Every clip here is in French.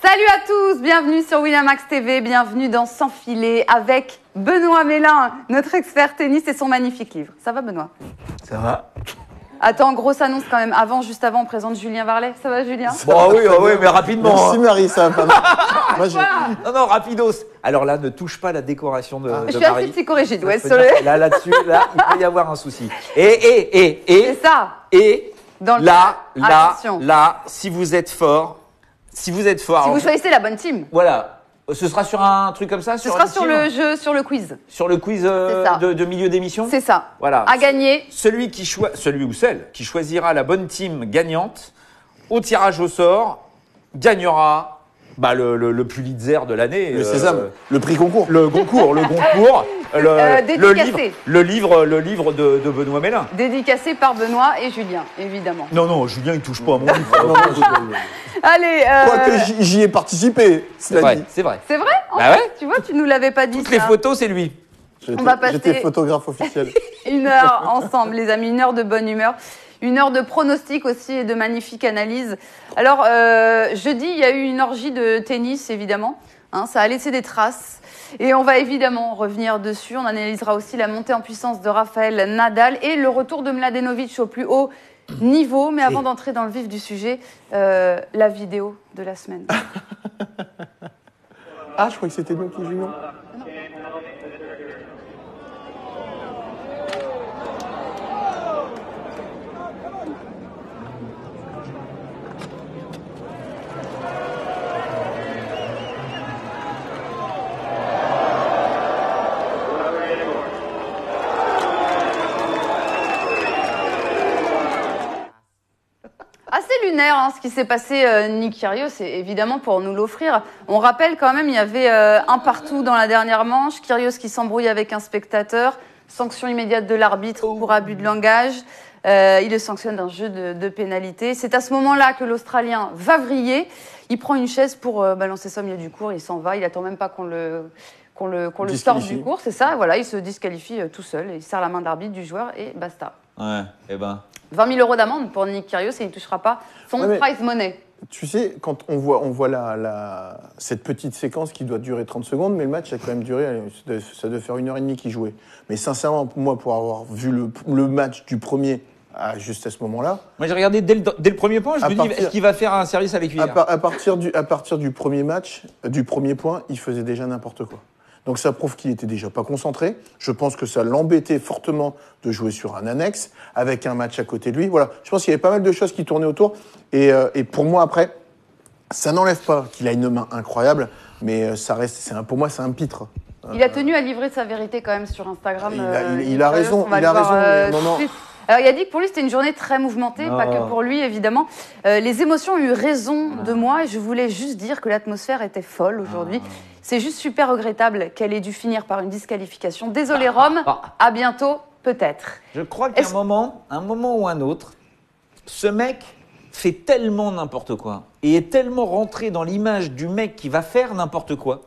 Salut à tous, bienvenue sur Winamax TV, bienvenue dans Sans filet avec Benoît Mélin, notre expert tennis et son magnifique livre. Ça va Benoît? Ça va. Attends, grosse annonce quand même. Juste avant, on présente Julien Varlet. Ça va Julien? Oui, mais rapidement. Merci Marie, ça va pas. Non, rapidos. Alors là, ne touche pas la décoration de Je suis Marie. assez psychorigide, ouais, Je peux dire, là-dessus, il peut y avoir un souci. C'est ça. Et Dans le attention. là, si vous êtes fort, Si vous choisissez la bonne team. Voilà. Ce sera sur un truc comme ça. Ce sera sur le jeu, sur le quiz. Sur le quiz de milieu d'émission. C'est ça. Voilà. À gagner. Celui ou celle qui choisira la bonne team gagnante au tirage au sort gagnera le Pulitzer de l'année. Le Sésame, le prix concours. Le concours. Dédicacé. Le livre de Benoît Mélin. Dédicacé par Benoît et Julien, évidemment. Non, Julien, il touche pas à mon livre. Allez. Quoique j'y ai participé, C'est vrai. C'est vrai Bah ouais. Tu vois, tu nous l'avais pas dit. Toutes les photos, c'est lui. On va passer- J'étais photographe officiel. Une heure ensemble, les amis, une heure de bonne humeur. Une heure de pronostic aussi et de magnifique analyse. Alors, jeudi, il y a eu une orgie de tennis, évidemment. Ça a laissé des traces. Et on va évidemment revenir dessus. On analysera aussi la montée en puissance de Rafael Nadal et le retour de Mladenovic au plus haut niveau. Mais avant d'entrer dans le vif du sujet, la vidéo de la semaine. Ah, je crois que c'était nous qui jouions. Assez lunaire ce qui s'est passé, Nick Kyrgios, c'est évidemment pour nous l'offrir. On rappelle quand même, il y avait un partout dans la dernière manche, Kyrgios qui s'embrouille avec un spectateur, sanction immédiate de l'arbitre pour abus de langage. Il le sanctionne d'un jeu de pénalité. C'est à ce moment-là que l'Australien va vriller. Il prend une chaise pour balancer ça au milieu du court, il s'en va, il attend même pas qu'on le sorte du court, c'est ça, voilà, il se disqualifie tout seul, il serre la main d'arbitre du joueur et basta. Ouais, 20 000 € d'amende pour Nick Kyrgios et il ne touchera pas son prize money. Tu sais, quand on voit cette petite séquence qui doit durer 30 secondes, mais le match a quand même duré, ça doit faire 1h30 qu'il jouait. Mais sincèrement, moi, pour avoir vu le match du premier juste à ce moment-là... Moi, j'ai regardé dès le premier point, je me dis, est-ce qu'il va faire un service avec lui à partir du premier match, du premier point, il faisait déjà n'importe quoi. Donc ça prouve qu'il était déjà pas concentré. Je pense que ça l'embêtait fortement de jouer sur un annexe, avec un match à côté de lui. Voilà, je pense qu'il y avait pas mal de choses qui tournaient autour. Et pour moi, après, ça n'enlève pas qu'il a une main incroyable, mais ça reste, pour moi, c'est un pitre. Il a tenu à livrer sa vérité quand même sur Instagram. Il a raison, il a raison. Non. Alors, il a dit que pour lui, c'était une journée très mouvementée, pas que pour lui, évidemment. Les émotions ont eu raison de moi et je voulais juste dire que l'atmosphère était folle aujourd'hui. C'est juste super regrettable qu'elle ait dû finir par une disqualification. Désolé Rome, à bientôt, peut-être. Je crois qu'à un moment ou un autre, ce mec fait tellement n'importe quoi et est tellement rentré dans l'image du mec qui va faire n'importe quoi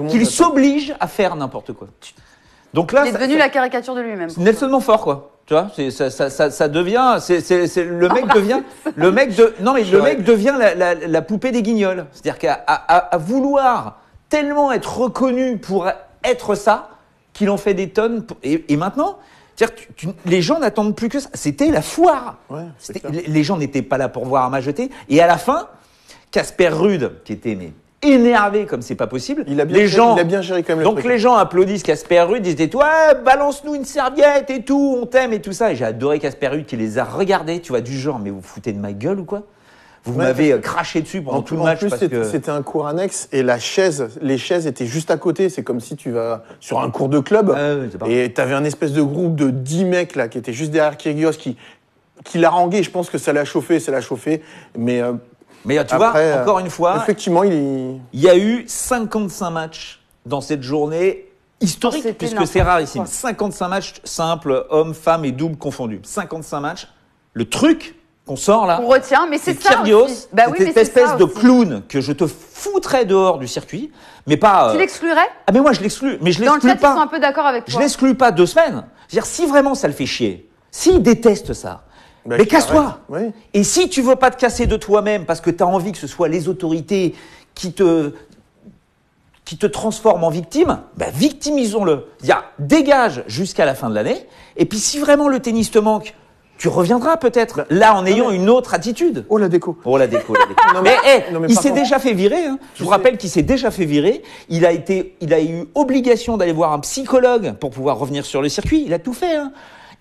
qu'il s'oblige à faire n'importe quoi. Donc là, il est devenu la caricature de lui-même. Nelson Montfort, quoi. Tu vois, ça devient, le mec devient la poupée des Guignols. C'est-à-dire qu'à vouloir tellement être reconnu pour être ça, qu'il en fait des tonnes. Et maintenant, les gens n'attendent plus que ça. C'était la foire. Ouais, les gens n'étaient pas là pour voir un match jeté. Et à la fin, Casper Ruud, qui était énervé comme c'est pas possible. Il a bien géré quand même le truc. Les gens applaudissent Casper Ruud, ils disaient ouais, balance-nous une serviette et tout, on t'aime et tout ça. Et j'ai adoré Casper Ruud qui les a regardés, tu vois, du genre, mais vous foutez de ma gueule ou quoi? Vous m'avez craché dessus pendant tout le match. En plus, c'était un cours annexe et les chaises étaient juste à côté. C'est comme si tu vas sur un cours de club et t'avais un espèce de groupe de 10 mecs là qui étaient juste derrière Kyrgios qui l'a harangué. Je pense que ça l'a chauffé. Mais tu vois, encore une fois, effectivement, il y a eu 55 matchs dans cette journée historique, puisque c'est rarissime. 55 matchs simples, hommes, femmes et doubles confondus. 55 matchs. Le truc qu'on sort là, on retient, mais c'est ça Kyrgios, aussi. Bah oui, cette espèce de clown que je te foutrais dehors du circuit, mais pas... Tu l'exclurais? Ah mais moi je l'exclus, mais je Dans l'exclus le chat, pas. ils sont un peu d'accord avec toi. Je l'exclus pas 2 semaines. C'est-à-dire, si vraiment ça le fait chier, s'il déteste ça, mais casse-toi. Oui. Et si tu veux pas te casser de toi-même parce que tu as envie que ce soit les autorités qui te transforme en victime, victimisons-le. Dégage jusqu'à la fin de l'année. Et puis, si vraiment le tennis te manque, tu reviendras peut-être. Là, en ayant une autre attitude. Oh, la déco. Non, il s'est déjà fait virer. Hein. Je vous rappelle qu'il s'est déjà fait virer. Il a eu obligation d'aller voir un psychologue pour pouvoir revenir sur le circuit. Il a tout fait. Hein.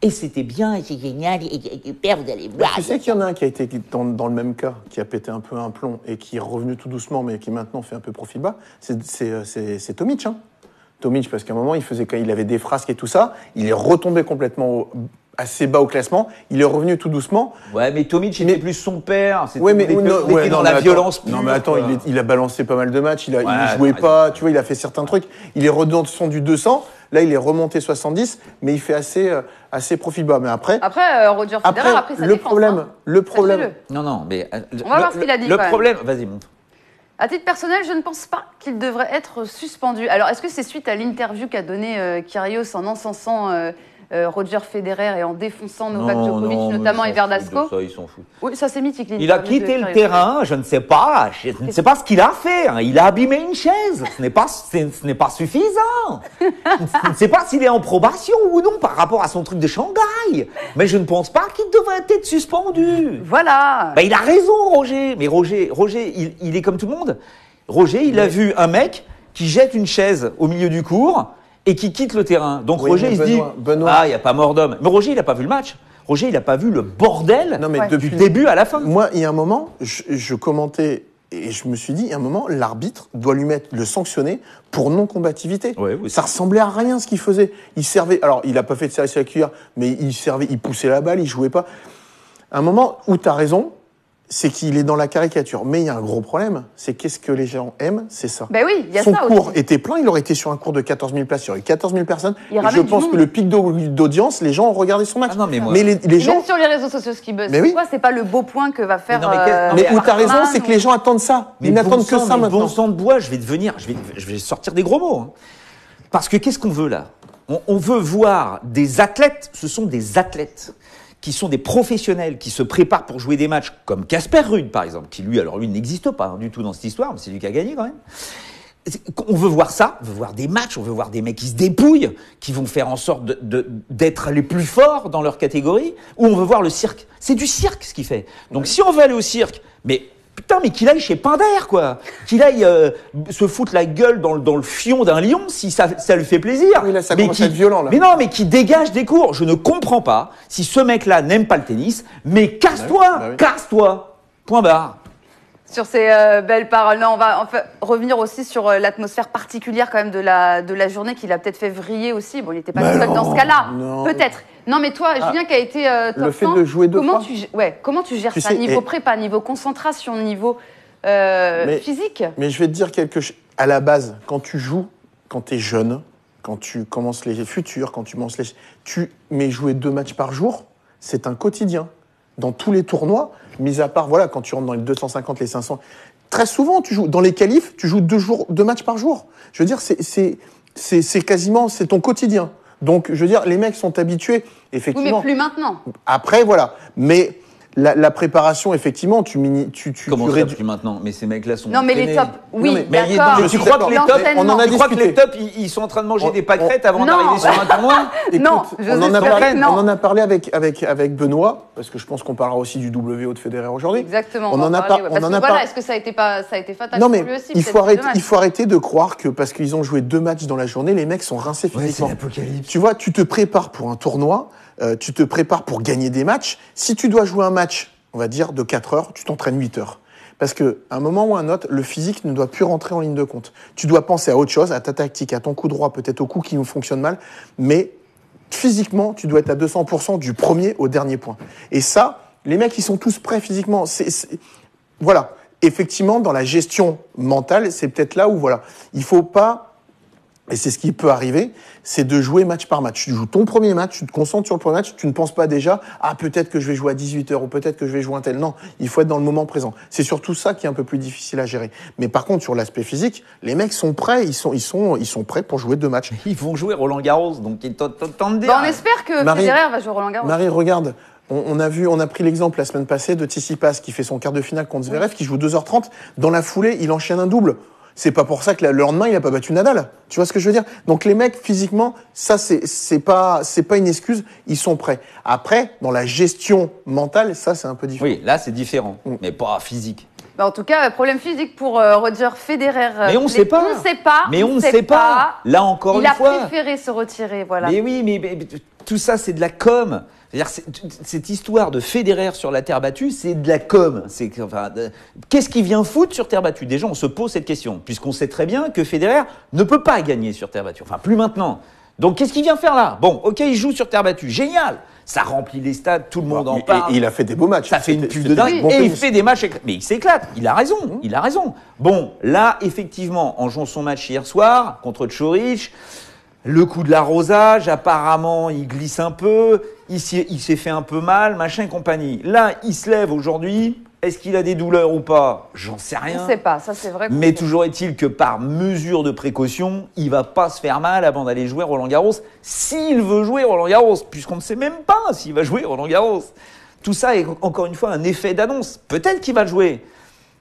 Et c'était bien, c'est génial. Et père, vous allez voir. Tu sais qu'il y en a un qui a été dans le même cas, qui a pété un peu un plomb et qui est revenu tout doucement, mais qui maintenant fait un peu profil bas. C'est Tomic. Hein. Tomic, parce qu'à un moment, quand il avait des frasques et tout ça, il est retombé complètement assez bas au classement. Il est revenu tout doucement. Ouais, mais Tomic était plus son père. Ouais, mais dans la violence. Non, mais attends, il a balancé pas mal de matchs. Il jouait pas. Tu vois, il a fait certains trucs. Il est redescendu 200. Là, il est remonté 70, mais il fait assez profil bas. Mais après, Roger Federer a pris sa défense. Le problème. Non, mais on va voir ce qu'il a dit. Le problème, vas-y, montre. À titre personnel, je ne pense pas qu'il devrait être suspendu. Alors, est-ce que c'est suite à l'interview qu'a donnée Kyrgios en encensant Roger Federer et en défonçant Novak Djokovic, notamment, et Verdasco? Ça, ils s'en foutent. Oui, ça c'est mythique. Il a quitté le terrain, je ne sais pas ce qu'il a fait. Hein. Il a abîmé une chaise. Ce n'est pas suffisant. Je ne sais pas s'il est en probation ou non par rapport à son truc de Shanghai. Mais je ne pense pas qu'il devrait être suspendu. Voilà. Il a raison, Roger. Mais Roger, il est comme tout le monde. Roger, il a vu un mec qui jette une chaise au milieu du cours et qui quitte le terrain. Donc Roger, il se dit, il n'y a pas mort d'homme. Mais Roger, il n'a pas vu le match. Roger, il n'a pas vu le bordel du début à la fin. Moi, il y a un moment, je commentais et je me suis dit, il y a un moment, l'arbitre doit le sanctionner pour non-combativité. Oui. Ça ressemblait à rien ce qu'il faisait. Il servait, alors il n'a pas fait de service à la cuillère, mais il poussait la balle, il jouait pas. À un moment où tu as raison, c'est qu'il est dans la caricature. Mais il y a un gros problème, c'est qu'est-ce que les gens aiment, c'est ça. Ben oui, il y a Son ça cours aussi. était plein, il aurait été sur un cours de 14 000 places, il y aurait eu 14 000 personnes. Et je ramène pense du que monde. le pic d'audience, les gens ont regardé son match. Ah non, mais les gens... Même sur les réseaux sociaux, ce qui buzz, Mais oui. c'est pas le beau point que va faire. Mais où t'as raison, c'est que les gens attendent ça. Ils n'attendent que ça maintenant. Bon sang de bois, je vais sortir des gros mots. Hein. Parce que qu'est-ce qu'on veut là ? On veut voir des athlètes, ce sont des athlètes qui sont des professionnels, qui se préparent pour jouer des matchs, comme Casper Ruud par exemple, qui lui n'existe pas du tout dans cette histoire, mais c'est lui qui a gagné quand même. On veut voir ça, on veut voir des matchs, on veut voir des mecs qui se dépouillent, qui vont faire en sorte d'être les plus forts dans leur catégorie, ou on veut voir le cirque. C'est du cirque ce qu'il fait. Donc si on veut aller au cirque, mais qu'il aille chez Pinder, quoi. Qu'il aille se foutre la gueule dans le fion d'un lion, si ça lui fait plaisir. Oui, là, ça commence à être violent, là. Mais non, mais qui dégage des cours. Je ne comprends pas si ce mec-là n'aime pas le tennis, mais casse-toi, casse-toi. Point barre. Sur ces belles paroles, on va revenir aussi sur l'atmosphère particulière quand même de la journée qui l'a peut-être fait vriller aussi. Bon, il n'était pas tout seul dans ce cas-là, peut-être. Non, mais toi, Julien, qui a été top le fait de jouer deux fois. Comment tu gères ça, niveau prépa, niveau concentration, niveau physique? Mais je vais te dire quelque chose. À la base, quand tu joues, quand tu es jeune, quand tu commences les futurs, quand tu commences mais jouer 2 matchs par jour, c'est un quotidien. Dans tous les tournois, mis à part, quand tu rentres dans les 250, les 500, très souvent, tu joues, dans les qualifs, tu joues 2 matchs par jour. Je veux dire, c'est quasiment, c'est ton quotidien. Donc, je veux dire, les mecs sont habitués, effectivement. Oui, mais plus maintenant. Après, voilà. Mais la préparation, effectivement, Comment ça, plus maintenant? Mais ces mecs-là sont non, mais les tops, oui, mais d'accord. tu crois que les tops, on en a discuté. Tu crois que les tops, ils sont en train de manger des pâquerettes avant d'arriver sur un tournoi? Non, on en a parlé avec Benoît, parce que je pense qu'on parlera aussi du WO de Federer aujourd'hui. Exactement. On en a parlé. Est-ce que ça a été fatal pour lui aussi? Non, mais il faut arrêter de croire que parce qu'ils ont joué 2 matchs dans la journée, les mecs sont rincés physiquement. C'est l'apocalypse. Tu vois, tu te prépares pour un tournoi, tu te prépares pour gagner des matchs. Si tu dois jouer un match, on va dire, de 4 heures, tu t'entraînes 8 heures. Parce qu'à un moment ou à un autre, le physique ne doit plus rentrer en ligne de compte. Tu dois penser à autre chose, à ta tactique, à ton coup droit, peut-être au coup qui fonctionne mal, mais physiquement, tu dois être à 200% du premier au dernier point. Et ça, les mecs, ils sont tous prêts physiquement. Voilà. Effectivement, dans la gestion mentale, c'est peut-être là où, il faut pas, et c'est ce qui peut arriver, c'est de jouer match par match. Tu joues ton premier match, tu te concentres sur le premier match, tu ne penses pas déjà, peut-être que je vais jouer à 18h ou peut-être que je vais jouer un tel. Non, il faut être dans le moment présent. C'est surtout ça qui est un peu plus difficile à gérer. Mais par contre, sur l'aspect physique, les mecs sont prêts, ils sont prêts pour jouer 2 matchs. Ils vont jouer Roland Garros, donc ils t'entendent dire. On espère que Federer va jouer Roland Garros. Marie, regarde, On a pris l'exemple la semaine passée de Tsitsipas qui fait son quart de finale contre Zverev, qui joue 2h30. Dans la foulée, il enchaîne un double. C'est pas pour ça que le lendemain, il a pas battu Nadal. Tu vois ce que je veux dire? Donc les mecs, physiquement, ça, c'est pas une excuse. Ils sont prêts. Après, dans la gestion mentale, ça, c'est un peu différent. Oui, là, c'est différent, mais pas physique. Bah, en tout cas, problème physique pour Roger Federer. Mais on ne sait pas. On ne sait pas. Mais on ne sait pas. Là, encore une fois. Il a préféré se retirer, voilà. Mais oui, mais tout ça, c'est de la com. C'est-à-dire, cette histoire de Federer sur la terre battue, c'est de la com. Qu'est-ce qu'il vient foutre sur terre battue? Déjà, on se pose cette question, puisqu'on sait très bien que Federer ne peut pas gagner sur terre battue. Enfin, plus maintenant. Donc, qu'est-ce qu'il vient faire là? Bon, ok, il joue sur terre battue. Génial! Ça remplit les stades, tout le monde en parle. Et il a fait des beaux matchs. Ça fait une pub de dingue. Bon et tennis. il fait des matchs. Mais il s'éclate. Il a raison. Il a raison. Bon, là, effectivement, en jouant son match hier soir contre Tchoric, le coup de l'arrosage, apparemment, il glisse un peu. Il s'est fait un peu mal, machin et compagnie. Là, il se lève aujourd'hui. Est-ce qu'il a des douleurs ou pas? J'en sais rien. On ne sait pas, ça c'est vrai. Mais toujours est-il que par mesure de précaution, il va pas se faire mal avant d'aller jouer Roland-Garros, s'il veut jouer Roland-Garros, puisqu'on ne sait même pas s'il va jouer Roland-Garros. Tout ça est encore une fois un effet d'annonce. Peut-être qu'il va le jouer.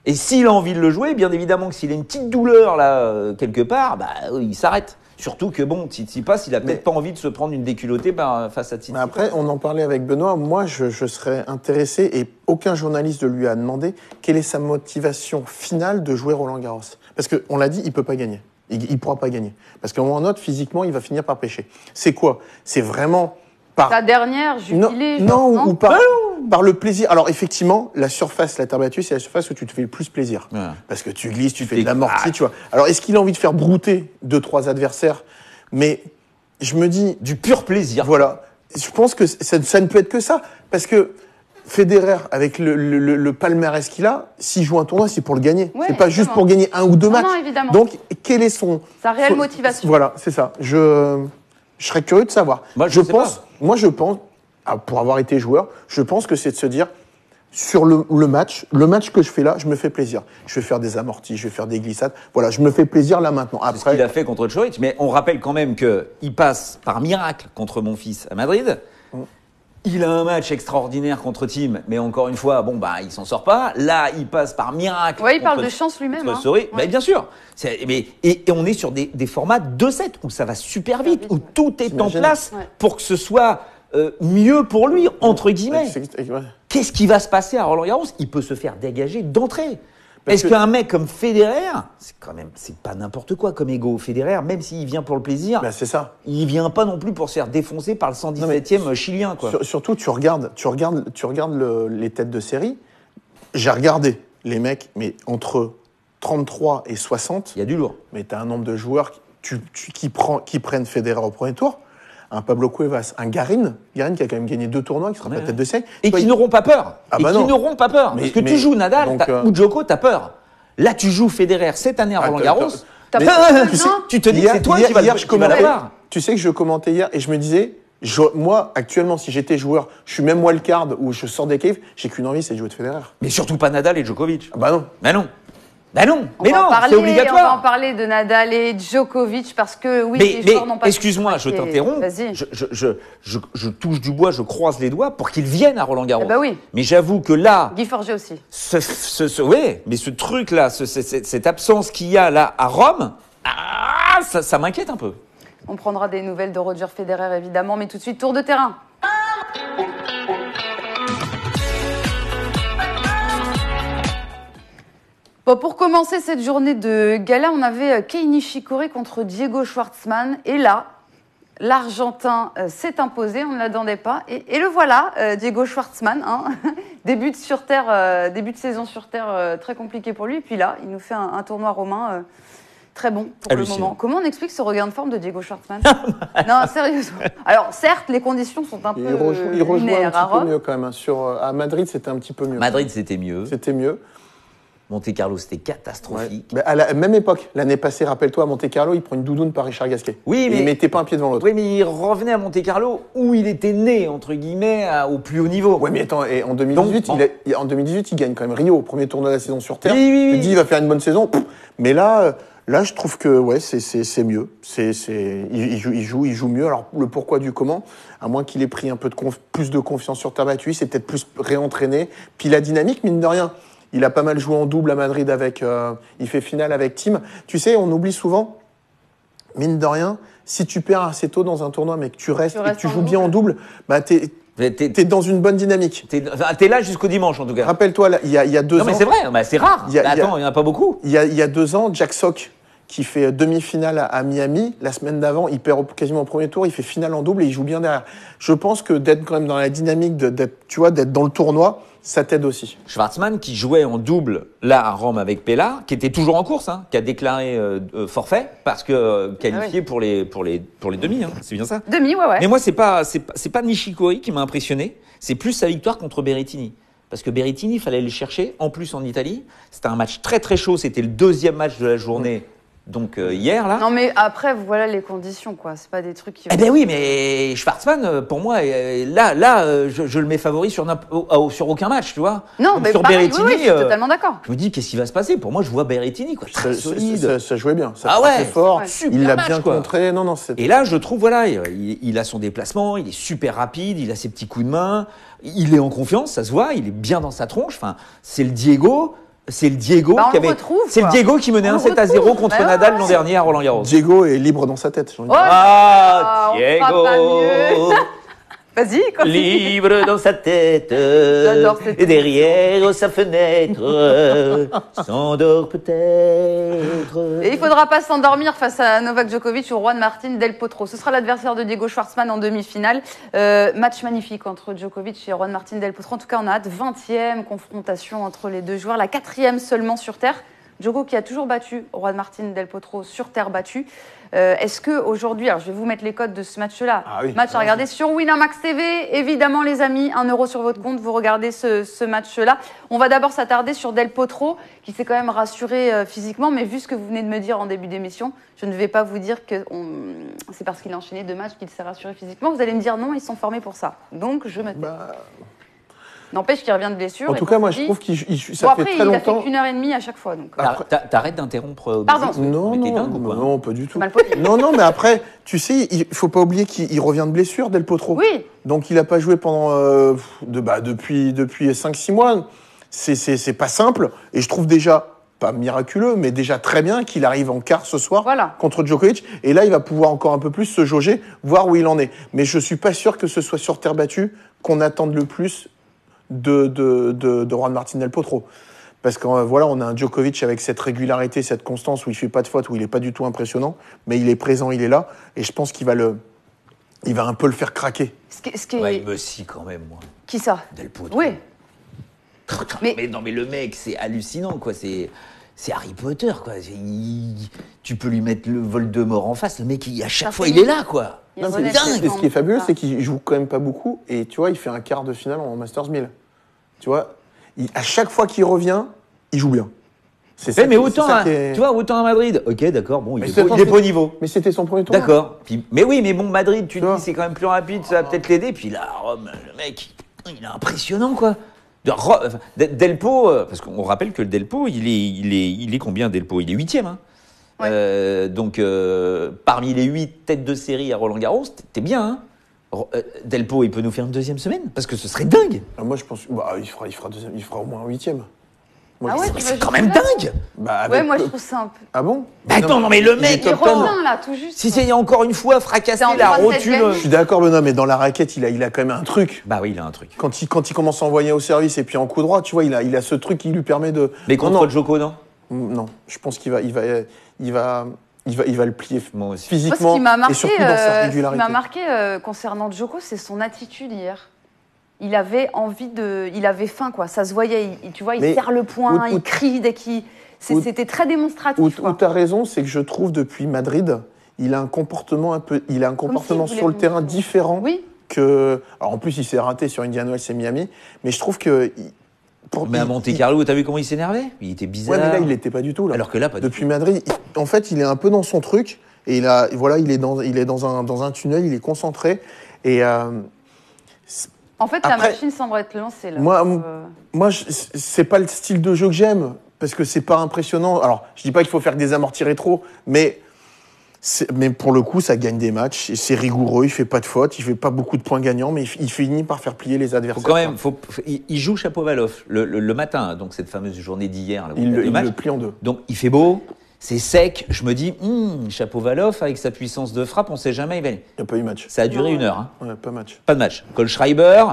Et s'il a envie de le jouer, bien évidemment que s'il a une petite douleur là quelque part, bah il s'arrête. Surtout que bon, Tsitsipas, il a peut-être pas envie de se prendre une déculottée face à Tsitsipas. Après, on en parlait avec Benoît. Moi, je serais intéressé, et aucun journaliste ne lui a demandé, quelle est sa motivation finale de jouer Roland-Garros. Parce qu'on l'a dit, il peut pas gagner. Il pourra pas gagner. Parce qu'à un moment ou un autre, physiquement, il va finir par pêcher. C'est quoi? C'est vraiment par... Ta dernière, jubilée. Non, ou par le plaisir. Alors effectivement, la surface, la terre battue, c'est la surface où tu te fais le plus plaisir. Ouais. Parce que tu glisses, tu fais de l'amorti, tu vois. Alors est-ce qu'il a envie de faire brouter 2-3 adversaires? Mais je me dis... Du pur plaisir. Voilà. Je pense que ça ne peut être que ça. Parce que Federer, avec le palmarès qu'il a, s'il joue un tournoi, c'est pour le gagner. Ouais, c'est pas juste pour gagner 1 ou 2 matchs. Non, évidemment. Donc, quelle est sa réelle motivation? Voilà, c'est ça. Je serais curieux de savoir. Moi, je pense, pour avoir été joueur, je pense que c'est de se dire, sur le match que je fais là, je me fais plaisir. Je vais faire des amortis, je vais faire des glissades. Voilà, je me fais plaisir là maintenant. Après, c'est ce qu'il a fait contre Tchoric. Mais on rappelle quand même qu'il passe par miracle contre mon fils à Madrid. Il a un match extraordinaire contre Thiem, mais encore une fois, il s'en sort pas. Là, il passe par miracle. Ouais, il parle de chance lui-même. Ouais. Bien sûr. Et on est sur des formats 2-7 où ça va super vite, où tout est en place pour que ce soit mieux pour lui, entre guillemets. Qu'est-ce qui va se passer à Roland-Garros? Il peut se faire dégager d'entrée. Est-ce qu'un mec comme Federer, c'est pas n'importe quoi comme ego. Federer, même s'il vient pour le plaisir, c'est ça. Il vient pas non plus pour se faire défoncer par le 117e chilien, quoi. Surtout, tu regardes les têtes de série. J'ai regardé les mecs, mais entre 33 et 60. Il y a du lourd. Mais t'as un nombre de joueurs qui prennent Federer au premier tour. Un Pablo Cuevas, un Garin qui a quand même gagné 2 tournois, qui sera pas tête de série. Et qui n'auront pas peur. N'auront pas peur. Parce que tu joues Nadal ou Djoko, t'as peur. Là, tu joues Federer cette année à Roland-Garros. Tu te dis que c'est toi qui vas l'avoir. Tu sais que je commentais hier et je me disais, moi, actuellement, si j'étais joueur, je suis même wildcard ou je sors des caves, j'ai qu'une envie, c'est de jouer de Federer. Mais surtout pas Nadal et Djokovic. Non. C'est obligatoire. On va en parler de Nadal et Djokovic parce que les joueurs n'ont pas... Excuse-moi, je t'interromps. Je touche du bois, je croise les doigts pour qu'ils viennent à Roland-Garros. Oui. Mais j'avoue que là... Guy Forget aussi. Mais ce truc-là, cette absence qu'il y a là à Rome, ça m'inquiète un peu. On prendra des nouvelles de Roger Federer, évidemment, mais tout de suite, tour de terrain. Bon, pour commencer cette journée de gala, on avait Kei Nishikori contre Diego Schwartzmann. Et là, l'Argentin s'est imposé, on ne l'attendait pas. Et le voilà, Diego Schwartzmann. Début de saison sur Terre très compliqué pour lui. Et puis là, il nous fait un tournoi romain très bon pour le moment. Comment on explique ce regain de forme de Diego Schwartzmann? Non, sérieusement. Alors, certes, les conditions sont un peu il rejoint un petit à peu mieux quand même. À Madrid, c'était un petit peu mieux. Madrid, c'était mieux. C'était mieux. Monte-Carlo, c'était catastrophique. Ouais. À la même époque, l'année passée, rappelle-toi, à Monte-Carlo, il prend une doudoune par Richard Gasquet. Oui, mais il mettait pas un pied devant l'autre. Oui, mais il revenait à Monte-Carlo où il était né, entre guillemets, au plus haut niveau. Oui, mais attends, et en 2018, il gagne quand même Rio, au premier tournoi de la saison sur Terre. Oui. Tu te dis, il va faire une bonne saison. Mais là, Là, je trouve que ouais, c'est mieux. Il joue mieux. Alors le pourquoi du comment, à moins qu'il ait pris un peu plus de confiance sur terre battue, c'est peut-être plus réentraîné. Puis la dynamique, mine de rien, il a pas mal joué en double à Madrid avec. Il fait finale avec Thiem. Tu sais, on oublie souvent, mine de rien, si tu perds assez tôt dans un tournoi, mais que tu restes et que tu joues bien en double, bah t'es dans une bonne dynamique. T'es là jusqu'au dimanche en tout cas. Rappelle-toi, il y a 2 ans. Non mais c'est vrai, bah, c'est rare. Attends, il n'y en a pas beaucoup. Il y a 2 ans, Jack Sock, qui fait demi-finale à Miami. La semaine d'avant, il perd quasiment au premier tour, il fait finale en double et il joue bien derrière. Je pense que d'être quand même dans la dynamique, d'être dans le tournoi, ça t'aide aussi. Schwartzmann qui jouait en double là à Rome avec Pella, qui était toujours en course, hein, qui a déclaré forfait parce que qualifié pour les demi, hein, c'est bien ça. Demi, ouais. Mais moi c'est pas Nishikori qui m'a impressionné, c'est plus sa victoire contre Berrettini. Parce que Berrettini, il fallait le chercher, en plus en Italie. C'était un match très très chaud, c'était le 2e match de la journée. Donc hier là. Non mais après voilà les conditions quoi, c'est pas des trucs qui. Eh ben oui, mais Schwartzmann pour moi je le mets favori sur aucun match, tu vois. Non donc, mais sur pareil, Berrettini, oui, je suis totalement d'accord. Je me dis qu'est-ce qui va se passer. Pour moi je vois Berrettini quoi, très solide. Ça jouait bien, ça ouais, fort. Ouais. Super Il l'a match, bien quoi. contré. Non, Et là je trouve voilà, il a son déplacement, il est super rapide, il a ses petits coups de main, il est en confiance, ça se voit, il est bien dans sa tronche. Enfin c'est le Diego. C'est le Diego Bah, qui avait. C'est le Diego qui menait On 1-7-0 contre Bah, Nadal ouais. l'an dernier à Roland-Garros. Diego est libre dans sa tête. J'ai envie de Oh, dire. Ah, on fera pas Diego, Vas-y, continue. libre dans sa tête, J'adore cette et derrière sa fenêtre, s'endort peut-être. Et il faudra pas s'endormir face à Novak Djokovic ou Juan Martín del Potro. Ce sera l'adversaire de Diego Schwartzmann en demi-finale. Match magnifique entre Djokovic et Juan Martín del Potro. En tout cas, on a hâte. 20e confrontation entre les deux joueurs, la 4e seulement sur terre. Djoko qui a toujours battu Juan Martín del Potro sur terre battue. Est-ce que aujourd'hui, alors je vais vous mettre les codes de ce match-là. Ah oui. Match à regarder sur Winamax TV. Évidemment, les amis, 1 € sur votre compte, vous regardez ce match-là. On va d'abord s'attarder sur Del Potro, qui s'est quand même rassuré physiquement. Mais vu ce que vous venez de me dire en début d'émission, je ne vais pas vous dire que c'est parce qu'il a enchaîné 2 matchs qu'il s'est rassuré physiquement. Vous allez me dire non, ils sont formés pour ça. Donc, je me tais. N'empêche qu'il revient de blessure. En tout cas, moi, je trouve qu'il ça bon, fait après, très il a longtemps. fait qu'1h30 à chaque fois. Donc. T'arrêtes d'interrompre. Pardon. Non, Mais t'es dingue ou quoi non, pas du tout. Mal poli. Non, mais après, tu sais, il faut pas oublier qu'il revient de blessure, Del Potro. Oui. Donc, il a pas joué pendant depuis 5-6 mois. C'est pas simple. Et je trouve déjà pas miraculeux, mais déjà très bien qu'il arrive en quart ce soir contre Djokovic. Et là, il va pouvoir encore un peu plus se jauger, voir où il en est. Mais je suis pas sûr que ce soit sur terre battue qu'on attende le plus de Juan Martín del Potro. Parce que voilà, on a un Djokovic avec cette régularité, cette constance où il fait pas de faute, où il est pas du tout impressionnant, mais il est présent, il est là, et je pense qu'il va un peu le faire craquer. Ouais, il me scie quand même, moi. Qui ça? Del Potro. Oui. Mais non, mais le mec, c'est hallucinant, quoi. C'est Harry Potter, quoi. Tu peux lui mettre le Voldemort en face, le mec, à chaque fois, il est là, quoi. Non, C'est mais dingue. ce qui est fabuleux, c'est qu'il joue quand même pas beaucoup, et tu vois, il fait un quart de finale en Masters 1000. Tu vois, à chaque fois qu'il revient, il joue bien. C'est ça. Mais autant, tu vois, autant à Madrid. Ok, d'accord. Bon, il est pas au niveau. Mais c'était son premier tournoi. D'accord. Mais oui, mais bon, Madrid, tu Tu te vois. dis, c'est quand même plus rapide, ça va peut-être l'aider. Puis là, Rome, le mec, il est impressionnant, quoi. Delpo, parce qu'on rappelle que le Delpo, il est combien, Delpo? Il est 8e, hein. Ouais. Donc, parmi les 8 têtes de série à Roland-Garros, t'es bien, hein. Delpo, il peut nous faire une 2e semaine? Parce que ce serait dingue. Moi, je pense il fera au moins un 8e. Moi, Ah je ouais, pense. tu C'est vas quand même jusque-là, dingue. Bah, Ouais, avec moi peu- je trouve ça un peu. Ah bon? Attends, non, mais le mec, Il top 10. revient là, tout juste. si c'est encore une fois fracassé C'est en la 3-7 rotule. gagnés. Je suis d'accord, Benoît, mais dans la raquette, il a quand même un truc. Bah oui, il a un truc. Quand il commence à envoyer au service et puis en coup droit, tu vois, il a ce truc qui lui permet de. Mais contre non, Djoko, non? non, je pense qu'il va le plier Moi aussi. Moi, physiquement ce qui m'a marqué, et surtout dans sa ce qui régularité. m'a marqué concernant Djoko, c'est son attitude hier. Il avait envie il avait faim, quoi. Ça se voyait. Tu vois, il Mais serre le poing, où- il crie dès qu'il. C'était très Où démonstratif. quoi. tu as raison, c'est que je trouve depuis Madrid, il a un comportement s'il sur le voulait terrain montrer. différent Oui. que. Alors en plus, il s'est raté sur Indian Wells et Miami, mais je trouve que. Mais à Monte Carlo, t'as vu comment il s'énervait? Il était bizarre. Ouais, mais là, il l'était pas du tout. Là. Alors que là, pas du depuis Madrid, en fait, il est un peu dans son truc et il est dans un tunnel, il est concentré et. En fait, la Après- machine semble être lancée là. Moi, c'est pas le style de jeu que j'aime. parce que c'est pas impressionnant. Alors, je dis pas qu'il faut faire des amortis rétro, mais pour le coup, ça gagne des matchs. Et c'est rigoureux, il fait pas de faute, il fait pas beaucoup de points gagnants, mais il finit par faire plier les adversaires. Il joue Shapovalov le matin, donc cette fameuse journée d'hier. Il le plie en deux. Donc il fait beau, c'est sec. Je me dis, Shapovalov avec sa puissance de frappe, on sait jamais. Il n'y a pas eu match. Ça a duré 1 heure. Hein. Ouais, pas match. Pas de match. Kohlschreiber.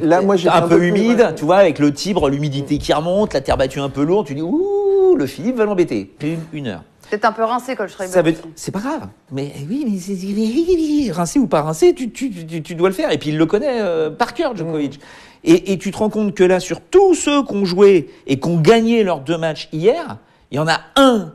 Là, moi, j'ai un peu humide, tu vois, avec le Tibre, l'humidité qui remonte, la terre battue un peu lourde. Tu dis, ouh, le Philippe va l'embêter. 1 heure. C'est un peu rincé, Kohlschreiber. C'est pas grave. Mais oui, mais rincé ou pas rincé, tu dois le faire. Et puis il le connaît par cœur, Djokovic. Et tu te rends compte que là, sur tous ceux qui ont joué et qui ont gagné leurs 2 matchs hier, il y en a un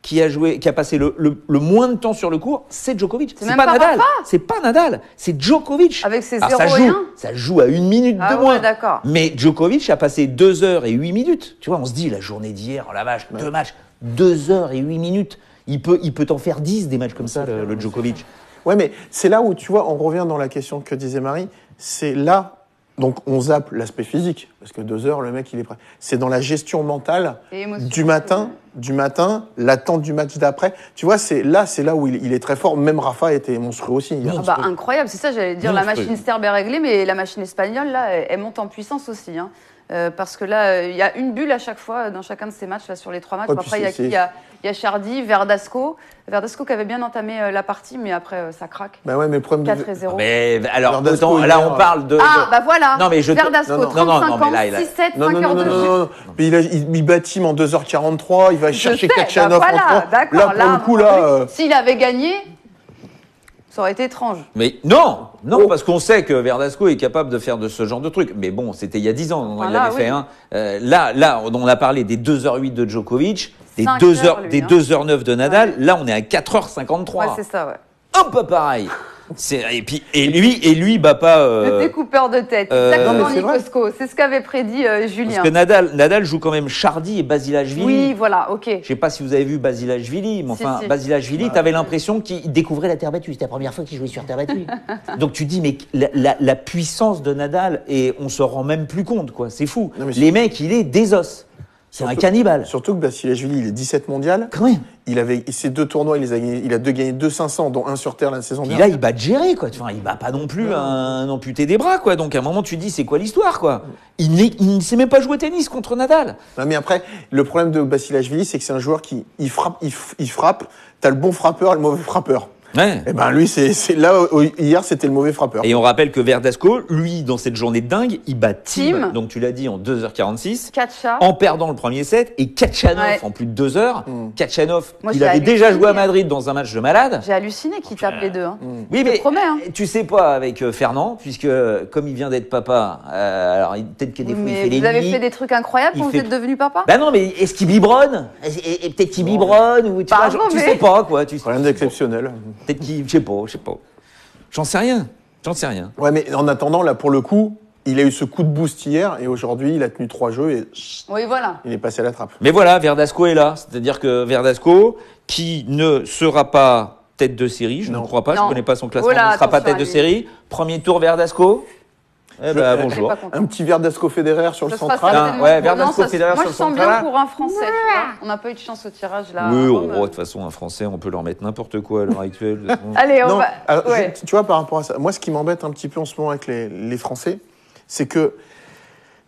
qui a passé le moins de temps sur le court, c'est Djokovic. C'est pas Nadal. C'est pas Nadal, c'est Djokovic. Avec ses 0 et 1. Ça joue à 1 minute de moins. Ouais, d'accord. Mais Djokovic a passé 2 heures et 8 minutes. Tu vois, on se dit, la journée d'hier, oh la vache, 2 matchs, 2 heures et 8 minutes. Il peut t'en faire 10 des matchs comme ça, le Djokovic. Ouais, mais c'est là où, tu vois, on revient dans la question que disait Marie. C'est là, donc on zappe l'aspect physique, parce que 2 heures, le mec, il est prêt. C'est dans la gestion mentale du matin, l'attente du match d'après. Tu vois, c'est là où il est très fort. Même Rafa était monstrueux aussi. Incroyable, c'est ça, j'allais dire. La machine Sterbe est réglée, mais la machine espagnole, là, elle monte en puissance aussi. Hein. Parce que là, il y a une bulle à chaque fois dans chacun de ces matchs, là, sur les 3 matchs. Après, il y a Chardy, Verdasco. Verdasco qui avait bien entamé la partie, mais après, ça craque. Bah ouais, mais le problème 4 et 0. Mais alors, là, on parle de. Bah voilà. Non, mais Verdasco, 35 ans, 6-7, 5 heures de jeu. Non. Puis il bâtime en 2h43, il va chercher Kachanov en 3. Là, pour le coup, là. S'il avait gagné. Ça aurait été étrange. Mais non, parce qu'on sait que Verdasco est capable de faire de ce genre de truc. Mais bon, c'était il y a 10 ans, il avait fait un. Là, on a parlé des 2h08 de Djokovic, des 2h09 de Nadal. Là, on est à 4h53. Ouais, c'est ça, ouais. Hop, pas pareil. Et lui, bat pas. Le découpeur de tête. Exactement, Nikosco. C'est ce qu'avait prédit Julien. Parce que Nadal joue quand même Chardy et Basilashvili. Oui, voilà, ok. Je sais pas si vous avez vu Basilashvili, mais enfin, Basilashvili, t'avais l'impression qu'il découvrait la terre battue. C'était la première fois qu'il jouait sur terre battue. Donc tu dis, mais la puissance de Nadal, et on se rend même plus compte, quoi. C'est fou. Non, les mecs, il est des os. C'est un cannibale. Surtout que Basilashvili, il est 17 mondial. Quand même. Ces 2 tournois, il a gagné 2 500, dont 1 sur terre la saison dernière. Et là, il bat gérer, quoi. Enfin, il bat pas non plus un amputé des bras, quoi. Donc, à un moment, tu te dis, c'est quoi l'histoire, quoi? Il ne sait même pas jouer au tennis contre Nadal. Non, mais après, le problème de Basilashvili, c'est que c'est un joueur qui, il frappe, t'as le bon frappeur et le mauvais frappeur. Ouais. Et ben lui, c'est là, hier, c'était le mauvais frappeur. Et on rappelle que Verdasco, lui, dans cette journée de dingue, il bat Thiem, donc tu l'as dit, en 2h46, en perdant le premier set, et Kachanov en plus de 2 heures. Kachanov, il avait déjà joué à Madrid dans un match de malade. J'ai halluciné qu'il tape les deux. Hein. Oui, mais tu sais pas avec Fernand, puisque comme il vient d'être papa, alors peut-être que des fois il fait les Vous avez fait des trucs incroyables quand vous êtes devenu papa? Bah non, mais est-ce qu'il biberonne? Et peut-être qu'il biberonne, ou tu sais pas, quoi. Rien d'exceptionnel. Peut-être qu'il, je sais pas. J'en sais rien. Ouais, mais en attendant, là, pour le coup, il a eu ce coup de boost hier, et aujourd'hui, il a tenu 3 jeux, et il est passé à la trappe. Mais voilà, Verdasco est là. C'est-à-dire que Verdasco, qui ne sera pas tête de série, je ne crois pas, je ne connais pas son classement, ne sera pas tête de série. Premier tour, Verdasco. Bonjour. Un petit Verdasco Federer sur le central. Verdasco Federer sur le central. Moi, je sens bien pour un Français. Tu vois. On n'a pas eu de chance au tirage là. Oui, de toute façon, un Français, on peut leur mettre n'importe quoi à l'heure actuelle. Allez, on va. Alors, tu vois, par rapport à ça, moi, ce qui m'embête un petit peu en ce moment avec les Français, c'est que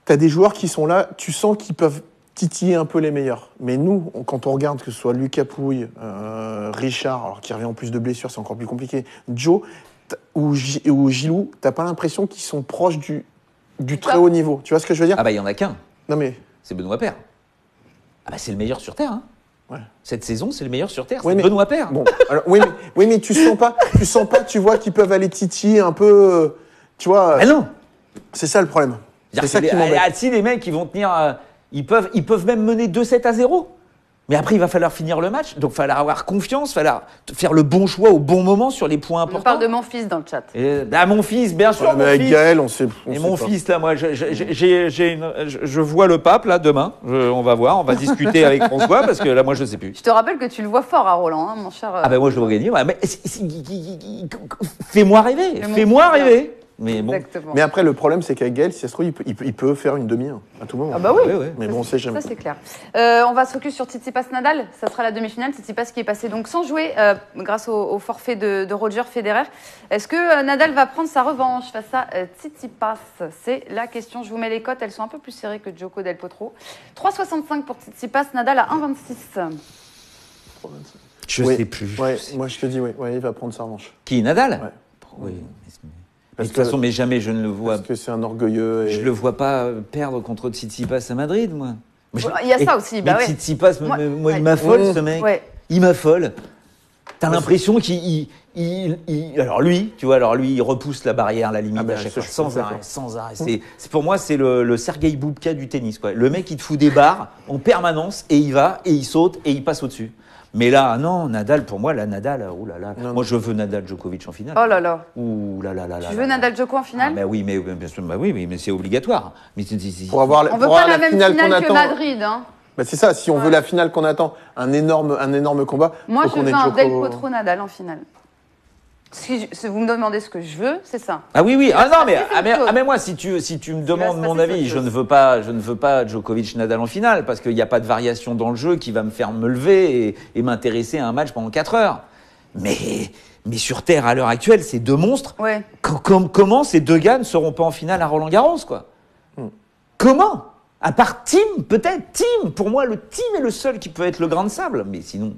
tu as des joueurs qui sont là, tu sens qu'ils peuvent titiller un peu les meilleurs. Mais nous, quand on regarde que ce soit Lucas Pouille, Richard, alors qui revient en plus de blessures, c'est encore plus compliqué, Joe ou Gilou, t'as pas l'impression qu'ils sont proches du très haut niveau. Tu vois ce que je veux dire? Ah bah il y en a qu'un. Non mais c'est Benoît Paire. Ah bah c'est le meilleur sur terre. Hein. Ouais. Cette saison, c'est le meilleur sur terre. C'est Benoît Paire. Bon, alors, oui, mais tu sens pas, tu vois qu'ils peuvent aller titiller un peu, tu vois. Ah non. C'est ça le problème. C'est ça qui m'embête. Si les mecs, ils vont tenir, ils peuvent même mener 2-7-0. Mais après, il va falloir finir le match, donc il va falloir avoir confiance, il va falloir faire le bon choix au bon moment sur les points importants. On parle de mon fils dans le chat. Mon fils, bien sûr, mon avec fils. Gaël, on sait mon fils, là, moi, je vois le pape, là, demain. On va voir, on va discuter avec François, parce que là, moi, je ne sais plus. Je te rappelle que tu le vois fort à Roland, mon cher. Ah ben moi, je le vois gagner. Ouais, mais fais-moi rêver, fais-moi rêver. Mais bon. Exactement. Mais après, le problème, c'est qu'avec Gaël, si ça se trouve, il peut faire une demi-heure à tout moment. Ah bah oui. Ouais, ouais. Mais bon, on sait jamais. Ça, c'est clair. On va se focus sur Tsitsipas Nadal. Ça sera la demi-finale. Tsitsipas qui est passé donc sans jouer grâce au forfait de Roger Federer. Est-ce que Nadal va prendre sa revanche face à Tsitsipas? C'est la question. Je vous mets les cotes. Elles sont un peu plus serrées que Djoko Del Potro. 3,65 pour Tsitsipas. Nadal à 1,26. Je Oui. sais plus. Ouais, Je sais moi, je te dis, oui, il va prendre sa revanche. Qui, Nadal? Ouais. Oui. Parce De toute façon, que- mais jamais je ne le vois. Parce que c'est un orgueilleux. Et... Je le vois pas perdre contre Tsitsipas à Madrid, moi. Il y a ça aussi, bah mais ouais. Tsitsipas, Moi- moi, ouais. il m'affole, Mmh. ce mec. Ouais. Il m'affole. T'as Moi, l'impression alors lui, tu vois, il repousse la barrière, la limite Ah bah, à chaque ça, fois, je suis sans d'accord. arrêt, sans arrêt. Pour moi, c'est le Sergei Boubka du tennis, quoi. Le mec, il te fout des barres en permanence et il va et il saute et il passe au-dessus. Mais là, non, Nadal, pour moi, Nadal, oh là là. Non, Moi, je veux Nadal Djokovic en finale. Oh là là. Ouh là là là là. Tu là veux là. Nadal Djoko en finale? Ah, bah oui, mais bien sûr, bah oui, mais c'est obligatoire. Mais Pour avoir, On veut pour pas avoir la même finale finale qu'on que attend. Madrid, hein. Bah, c'est ça, si on veut la finale qu'on attend, un énorme combat. Moi, faut je qu'on veux ait un Djoko- Del Potro Nadal en finale. Si vous me demandez ce que je veux, c'est ça. Ah oui, oui. Ah non, mais, c'est autre chose. mais moi, si tu me demandes se mon passer, avis, c'est je autre ne chose. veux pas Djokovic Nadal en finale parce qu'il n'y a pas de variation dans le jeu qui va me faire me lever et m'intéresser à un match pendant 4 heures. Mais sur Terre, à l'heure actuelle, c'est deux monstres. Ouais. Comment ces deux gars ne seront pas en finale à Roland-Garros, quoi? Comment? À part Thiem, peut-être. Thiem, pour moi, le Thiem est le seul qui peut être le grain de sable. Mais sinon...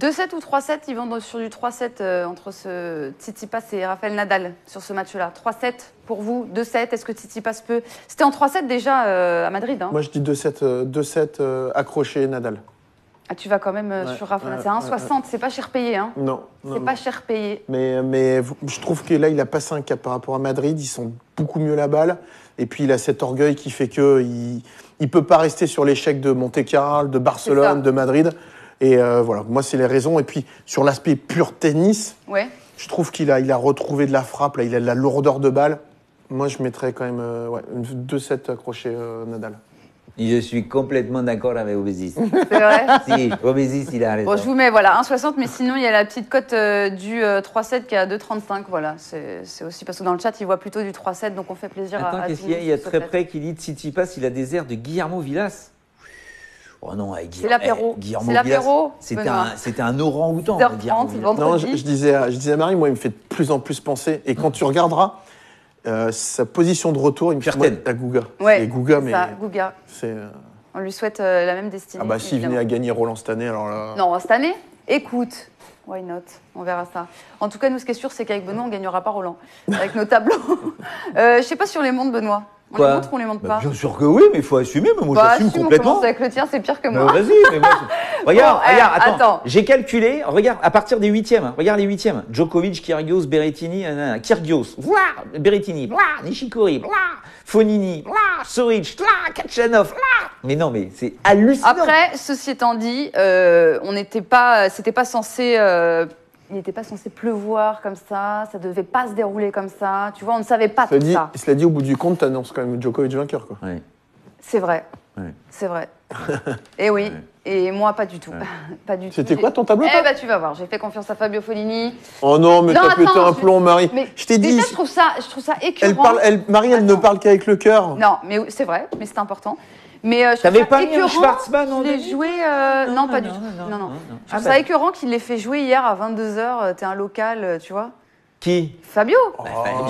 2-7 ou 3-7, ils vont sur du 3-7 entre ce Tsitsipas et Rafael Nadal sur ce match-là. 3-7 pour vous, 2-7. Est-ce que Tsitsipas peut... C'était en 3-7 déjà à Madrid. Hein. Moi, je dis 2-7 accroché Nadal. Ah, tu vas quand même Ouais, sur Rafael ouais, Nadal. C'est 1,60, c'est pas cher payé. Hein. Non. C'est pas cher payé. Mais je trouve que là, il a passé un cap par rapport à Madrid. Ils sont beaucoup mieux la balle. Et puis, il a cet orgueil qui fait qu'il ne peut pas rester sur l'échec de Monte-Carlo, de Barcelone, de Madrid. Et voilà, moi, c'est les raisons. Et puis, sur l'aspect pur tennis, Ouais. je trouve qu'il a retrouvé de la frappe. Là, il a de la lourdeur de balle. Moi, je mettrais quand même 2-7 accroché Nadal. Je suis complètement d'accord avec Obesis. C'est vrai. Si, Obesis, il a raison. Bon, je vous mets voilà 1,60, mais sinon il y a la petite cote du 3,7 qui est à 2,35. Voilà, c'est aussi parce que dans le chat il voit plutôt du 3,7, donc on fait plaisir Attends, à qu'est-ce tout qu'il y a? le Il y a monde, très peut-être. près qui dit Tsitsipas, il a des airs de Guillermo Villas. Oh non, avec C'est l'apéro. Guillermo C'est l'apéro, Villas, Benoît. c'était un orang-outan. 10h30, Guillermo Villas. vendredi. Non, je disais à Marie, moi, il me fait de plus en plus penser. Et quand tu regarderas sa position de retour, il me fait Puerten. à Gouga. Ouais, C'est Gouga, c'est mais ça, Gouga. c'est. On lui souhaite la même destinée. Ah bah s'il évidemment. venait à gagner Roland cette année, alors là. Non, cette année, écoute, why not? On verra ça. En tout cas, nous, ce qui est sûr, c'est qu'avec Benoît, on ne gagnera pas Roland. Avec nos tableaux. Je sais pas si on les monte, Benoît. On Quoi les montre ou on les monte Bah, pas? bien sûr que oui, mais il faut assumer. Mais moi, Bah, j'assume assume, on complètement. commence avec le tien, c'est pire que Mais moi. vas-y, mais moi, regarde, Bon, regarde, attends. attends. J'ai calculé, regarde, à partir des huitièmes, hein, regarde les huitièmes. Djokovic, Kyrgios, Berrettini, Kyrgios, voilà, Berrettini, voilà, Nishikori, voilà, Fonini, voilà, Soric, voilà, Kachanov, voilà. Mais non, mais c'est hallucinant. Après, ceci étant dit, on n'était pas, c'était pas censé, il n'était pas censé pleuvoir comme ça devait pas se dérouler comme ça. Tu vois, on ne savait pas tout ça. Cela dit, au bout du compte, t'annonces quand même Djokovic vainqueur, quoi. Ouais. C'est vrai, Ouais. c'est vrai. Et oui, et moi pas du tout, pas du tout. C'était quoi ton tableau, Eh toi bah tu vas voir, j'ai fait confiance à Fabio Follini. Oh non, mais Non, t'as pété attends, un plomb, Marie. Mais Je t'ai dit, déjà, je trouve ça écœurant. Marie, elle ne parle qu'avec le cœur. Non, mais c'est vrai, mais c'est important. Mais je trouve T'avais ça pas mis un écœurant Schwartzmann en qu'il ait début joué. Non, pas du tout. Non. Je Ah trouve bah. ça écœurant qu'il l'ait fait jouer hier à 22h. T'es un local, tu vois. Qui? Fabio,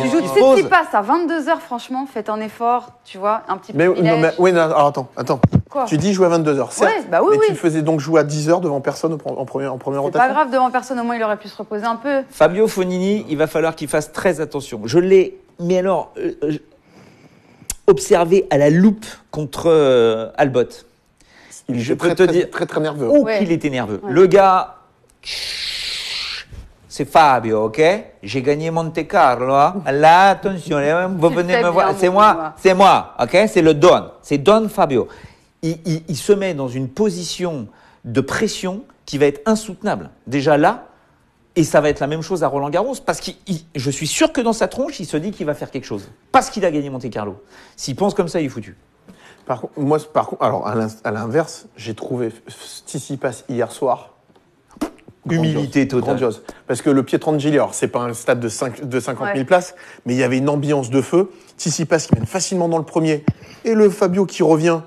tu joues Il se pose. Tsitsipas à 22h, franchement, faites un effort, tu vois, un petit Mais, privilège. oui, non, alors attends. Quoi Tu dis jouer à 22h, certes. Ouais, bah oui, mais oui. tu le faisais donc jouer à 10h devant personne en première C'est pas rotation. grave, devant personne, au moins il aurait pu se reposer un peu. Fabio Fognini, il va falloir qu'il fasse très attention. Je l'ai, mais alors, observé à la loupe contre Albot. Il Je était peux te dire- très nerveux. Oh, Ouais. qu'il était nerveux. Ouais. Le gars, c'est Fabio, ok? J'ai gagné Monte Carlo, hein? Là, attention, vous Tu venez fais me bien, voir. mon Benoît. C'est moi, ok? C'est le Don. C'est Don Fabio. Il se met dans une position de pression qui va être insoutenable. Déjà là, et ça va être la même chose à Roland Garros, parce que je suis sûr que dans sa tronche, il se dit qu'il va faire quelque chose. Parce qu'il a gagné Monte Carlo. S'il pense comme ça, il est foutu. Par contre, alors à l'inverse, j'ai trouvé Tsitsipas hier soir Humilité totale. Grandiose. Parce que le Pietrangeli, alors c'est pas un stade de 50 000 places, mais il y avait une ambiance de feu. Tsitsipas qui mène facilement dans le premier. Et le Fabio qui revient,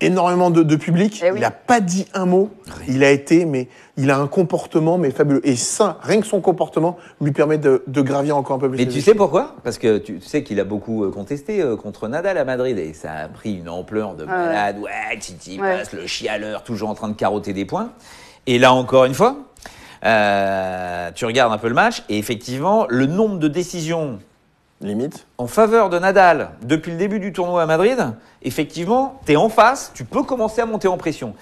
énormément de public. Eh oui. Il n'a pas dit un mot. Il a un comportement mais fabuleux. Et ça, rien que son comportement, lui permet de gravir encore un peu plus. Mais tu sais pourquoi? Parce que tu sais qu'il a beaucoup contesté contre Nadal à Madrid et ça a pris une ampleur de malade. Ouais, Tsitsipas, le chialeur, toujours en train de carotter des points. Et là, encore une fois, tu regardes un peu le match et effectivement, le nombre de décisions Limite. en faveur de Nadal depuis le début du tournoi à Madrid, effectivement, tu es en face, tu peux commencer à monter en pression.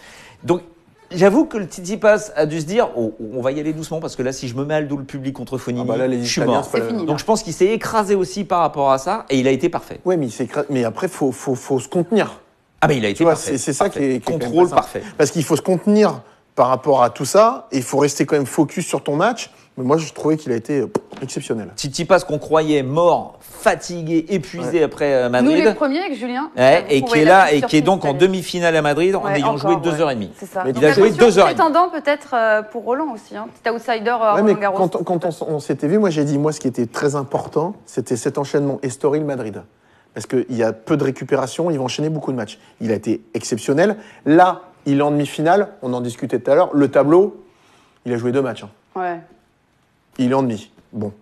Donc, j'avoue que le Tsitsipas a dû se dire on va y aller doucement parce que là, si je me mets à le dos le public contre Fonini, les je suis Italiens, mort. c'est pas C'est fini. Donc, je pense qu'il s'est écrasé aussi par rapport à ça et il a été parfait. Ouais, mais après, faut se contenir. Ah, mais il a été Tu vois, parfait. c'est ça qui est quand même Contrôle pas simple. parfait. Parce qu'il faut se contenir par rapport à tout ça, et il faut rester quand même focus sur ton match. Mais moi, je trouvais qu'il a été exceptionnel. Tsitsipas qu'on croyait mort, fatigué, épuisé après Nous, les Madrid. premiers avec Julien. Ouais, et Vous qui est pouvez là la et qui est donc en surprise, demi-finale à Madrid en Ouais, ayant joué encore, 2h30. C'est ça. Mais Donc, il a joué attention, 2h30. prétendant peut-être pour Roland aussi. Hein. Petit outsider à Ouais, mais Roland Garros. quand on s'était vu, moi j'ai dit, moi ce qui était très important, c'était cet enchaînement Estoril-Madrid. Parce qu'il y a peu de récupération, ils vont enchaîner beaucoup de matchs. Il a été exceptionnel. Là, il est en demi-finale, on en discutait tout à l'heure. Le tableau, il a joué 2 matchs. Hein. Ouais. Il est en demi. Bon.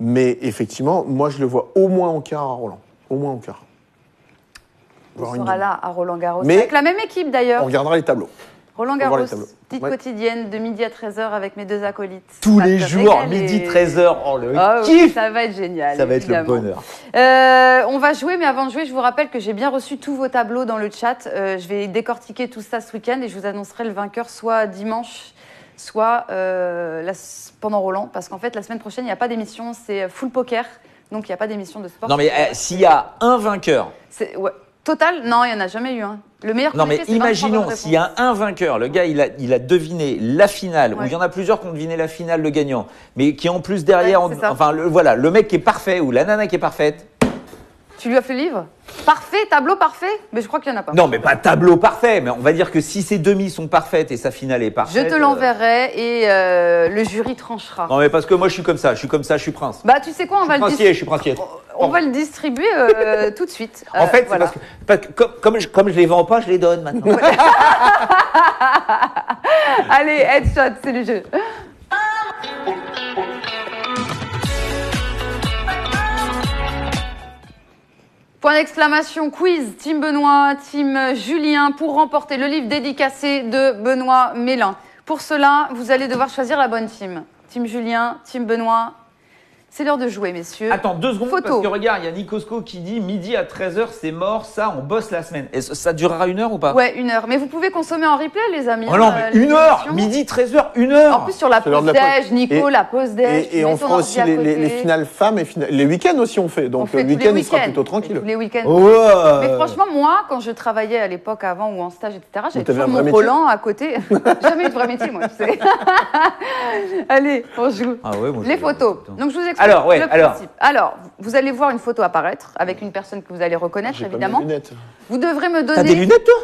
Mais effectivement, moi je le vois au moins en quart à Roland. Au moins en quart. Il Voire une sera demi. là à Roland Garros. Mais- Avec la même équipe d'ailleurs. On regardera les tableaux. Roland va voir Garros, les tableaux. petite Ouais. quotidienne de midi à 13h avec mes 2 acolytes. Tous Ça les va te jours, régaler. midi 13h, oh le Ah oui, kiff. ça va être génial. Ça va être le évidemment. bonheur. On va jouer, mais avant de jouer, je vous rappelle que j'ai bien reçu tous vos tableaux dans le chat. Je vais décortiquer tout ça ce week-end et je vous annoncerai le vainqueur soit dimanche, soit pendant Roland. Parce qu'en fait, la semaine prochaine, il n'y a pas d'émission, c'est full poker. Donc, il n'y a pas d'émission de sport. Non mais s'il y a un vainqueur, Ouais. Total, non, il n'y en a jamais eu. Hein. Le meilleur non mais connecté, c'est 23 imaginons bonnes s'il y a réponses. un vainqueur, le gars il a deviné la finale, ou Ouais. il y en a plusieurs qui ont deviné la finale, le gagnant, mais qui en plus derrière, Ouais, c'est ça. enfin voilà, le mec qui est parfait ou la nana qui est parfaite. Tu lui as fait le livre? Parfait, tableau parfait? Mais je crois qu'il n'y en a pas. Non mais pas tableau parfait, mais on va dire que si ces demi sont parfaites et sa finale est Je parfaite. te l'enverrai et le jury tranchera. Non mais parce que moi je suis comme ça, je suis prince. Bah, tu sais quoi, Je suis princier. on va le distribuer tout de suite. En fait, voilà. c'est parce que comme je les vends pas, je les donne maintenant. Allez, headshot, c'est le jeu. Point d'exclamation, quiz, Team Benoît, Team Julien, pour remporter le livre dédicacé de Benoît Mélin. Pour cela, vous allez devoir choisir la bonne team. Team Julien, Team Benoît. C'est l'heure de jouer, messieurs. Attends 2 secondes, Photo. parce que regarde, il y a Nikosco qui dit midi à 13h, c'est mort, ça, on bosse la semaine. Et ça durera 1 heure ou pas? Ouais, 1 heure. Mais vous pouvez consommer en replay, les amis. Oh non, mais les 1 heure, émissions. midi 13h, 1 heure. En plus, sur la C'est l'heure pause de la pause. déj, Nico, Et- la pause déj. Et on fera aussi les finales femmes et les week-ends aussi on fait. On Donc fait le tous les week-end il sera week-ends. plutôt On fait tranquille. Tous les week-ends. Ouais. Mais franchement, moi, quand je travaillais à l'époque avant ou en stage, etc., j'avais t'avais toujours un mon vrai métier Roland à côté. Jamais eu de vrai métier, moi, tu sais. Allez, on joue. Ah ouais, moi, je Les vais- photos. putain. Donc, je vous explique Alors, ouais, le alors. principe. Alors, vous allez voir une photo apparaître avec une personne que vous allez reconnaître, J'ai pas évidemment. mes lunettes. Vous devrez me T'as des donner... lunettes toi?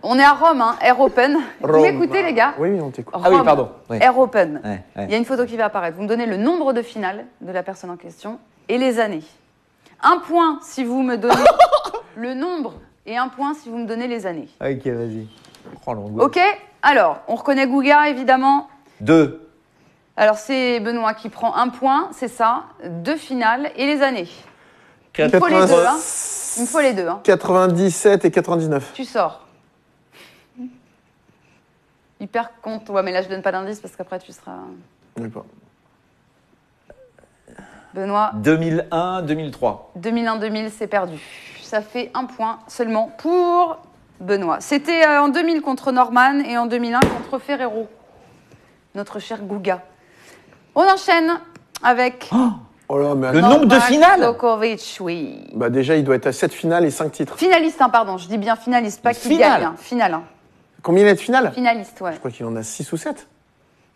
On est à Rome, hein, Air Open. Vous Rome. m'écoutez, les gars? Oui, on t'écoute. Ah oui, Rome, pardon. Ouais. Air Open. Ouais, ouais. Il y a une photo qui va apparaître. Vous me donnez le nombre de finales de la personne en question et les années. 1 point si vous me donnez le nombre et 1 point si vous me donnez les années. Ok, vas-y. Oh l'angoisse. Ok? Alors, on reconnaît Gouga, évidemment. 2. Alors, c'est Benoît qui prend 1 point, c'est ça. 2 finales et les années. Il me faut les deux, hein. Il me faut les deux, hein. 97 et 99. Tu sors. Hyper compte. Ouais, mais là, je donne pas d'indice parce qu'après, tu seras... Je sais pas. Benoît, 2001, 2003. 2001-2000, c'est perdu. Ça fait 1 point seulement pour Benoît. C'était en 2000 contre Norman et en 2001 contre Ferrero, notre cher Gouga. On enchaîne avec Oh là, mais Le attends. nombre de Novak finales Djokovic, oui. Bah déjà, il doit être à 7 finales et 5 titres. Finaliste, hein, pardon, je dis bien finaliste, pas qui Finale. gagne. Hein. Finale. Hein. Combien il est de finales? Finaliste, ouais. Je crois qu'il en a 6 ou 7.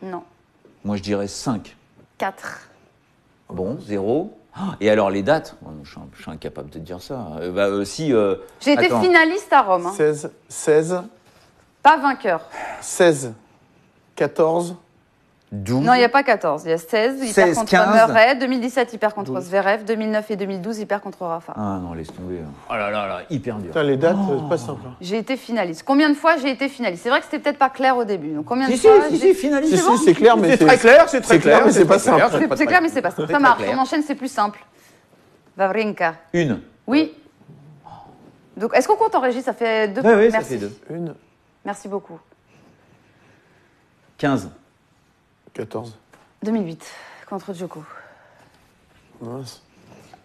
Non. Moi je dirais 5. 4. Bon, 0. Et alors les dates? Oh, je suis incapable de te dire ça. Si. J'ai été attends. finaliste à Rome. Hein. 16, 16, Pas vainqueur. 16, 14. 12. Non, il n'y a pas 14. Il y a 16. Il 16, perd contre 15. Murray. 2017, il perd contre 12. Zverev. 2009 et 2012, il perd contre Rafa. Ah non, laisse tomber. Oh là là là, hyper dur. Putain, les dates, c'est pas simple. Hein. J'ai été finaliste. Combien de fois j'ai été finaliste? C'est vrai que c'était peut-être pas clair au début. Donc combien de Si, si, fois si, j'ai- si, finaliste. Si, si, c'est clair, mais C'est très clair, c'est très clair, mais c'est pas très simple. clair, C'est pas c'est très clair, mais c'est pas ça. C'est Ça très marche. clair. On enchaîne, c'est plus simple. Wawrinka. Une. Oui. Donc, est-ce qu'on compte en régie? Ça fait 2 Oui, points. oui, ça Merci. fait 2. Une, Merci beaucoup. 15. 14. 2008, contre Djoko. Mince.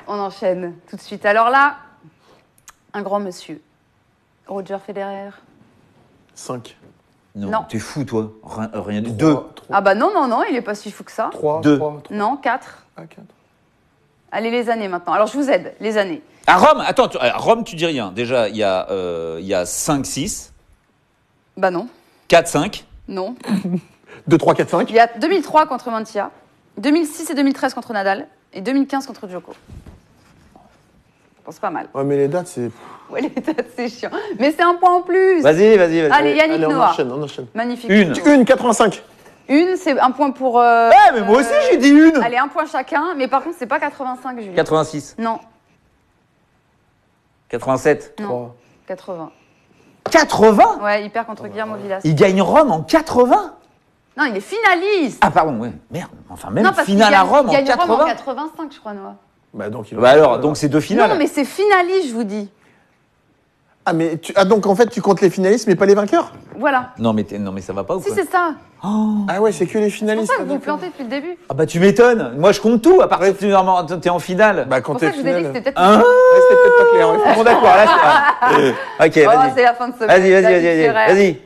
On enchaîne tout de suite. Alors là, un grand monsieur. Roger Federer. 5. Non. T'es fou, toi. Rien du 2. Ah bah non, non, non, il est pas si fou que ça. 3. Deux. 3. Non, 4. Ah, 4. Allez, les années maintenant. Alors, je vous aide, les années. À Rome, attends, à Rome, tu dis rien. Déjà, il y a 5, 6, Bah non, 4, 5. non. 2, 3, 4, 5. Il y a 2003 contre Mantia, 2006 et 2013 contre Nadal, et 2015 contre Djoko. Je pense pas mal. Ouais, mais les dates, c'est. Ouais, les dates, c'est chiant. Mais c'est un point en plus. Vas-y, vas-y, vas-y. Allez, Yannick Allez, on Noah. enchaîne, on enchaîne. Magnifique. Une. 1, 85. Une, c'est un point pour... Eh, mais moi aussi, j'ai dit une. Allez, un point chacun, mais par contre, c'est pas 85, Julie. 86, Non, 87. non, 3. 80. 80. Ouais, il perd contre Guillermo Vilas. Il gagne Rome en 80. Non, il est finaliste. Ah, pardon, ouais. Merde. Enfin, même Non, parce finale qu'il à gagne- Rome il en gagne Rome en 80. 85, je crois, Noah. Bah, donc, il Bah alors, donc c'est deux finales. Non, mais c'est finaliste, je vous dis. Ah, mais donc en fait, tu comptes les finalistes, mais pas les vainqueurs? Voilà. Non, mais ça va pas ou Si, quoi c'est ça. Ah ouais, c'est que les C'est pour finalistes. ça que vous vous d'accord. plantez depuis le début. Ah bah tu m'étonnes. Moi je compte tout à partir du t'es en finale. Bah, C'est quand pour ça t'es que je vous ai dit finale. que c'était peut-être... Hein. Ouais, c'était peut-être pas clair. ouais. Bon d'accord, là c'est... Ok, Oh, vas-y. c'est la fin de semaine. Vas-y, David Ferrer. vas-y.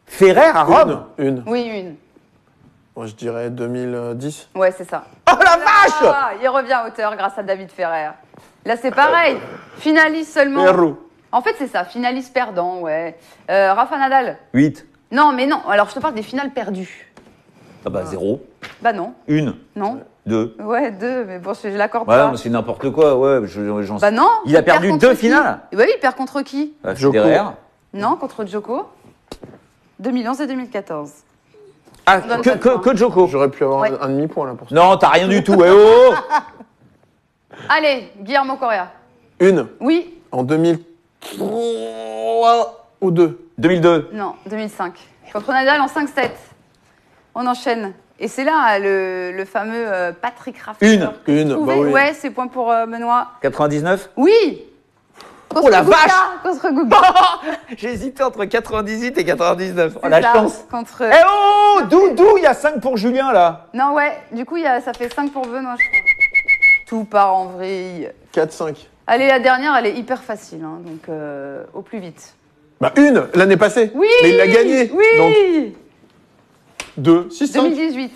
Ferrer à Rome. Une. Oui, une. Moi, je dirais 2010. Ouais, c'est ça. Oh la vache. Ah, il revient à hauteur grâce à David Ferrer. Là, c'est pareil. Finaliste seulement. Pérou. En fait, c'est ça. Finaliste perdant, ouais. Rafa Nadal. 8. Non, mais non. Alors, je te parle des finales perdues. Ah bah 0. Bah non. 1. Non. 2. Ouais, 2. Mais bon, je l'accorde Ouais, pas. mais c'est n'importe quoi. Ouais, j'en Bah non. Il a perd perdu contre 2 qui finales. Oui, il perd contre qui? Djoko. Federer. Non, contre Djoko. 2011 et 2014. Ah, Donne que, pas de point. que Djoko. J'aurais pu avoir Ouais. un demi-point là pour ça. Non, t'as rien du tout. Eh oh. Allez, Guillermo Correa. Une. Oui. En 2003 ou 2. 2002. Non, 2005. Contre Nadal en 5-7. On enchaîne. Et c'est là le fameux Patrick Rafter. Une. Une, Trouvé. bah oui. Ouais, c'est point pour Benoît. 99. Oui. Contre Oh la Guga, vache. Contre Guga. J'ai hésité entre 98 et 99. Oh C'est la ça, chance. Contre... Eh oh, d'où il y a 5 pour Julien là. Non, ouais. Du coup, ça fait 5 pour Benoît, je crois. Tout part en vrille. 4-5. Allez, la dernière, elle est hyper facile. Hein, donc, au plus vite. Bah, une, l'année passée. Oui. Mais il l'a gagné. Oui. Donc, 2, 6, 5. 2018.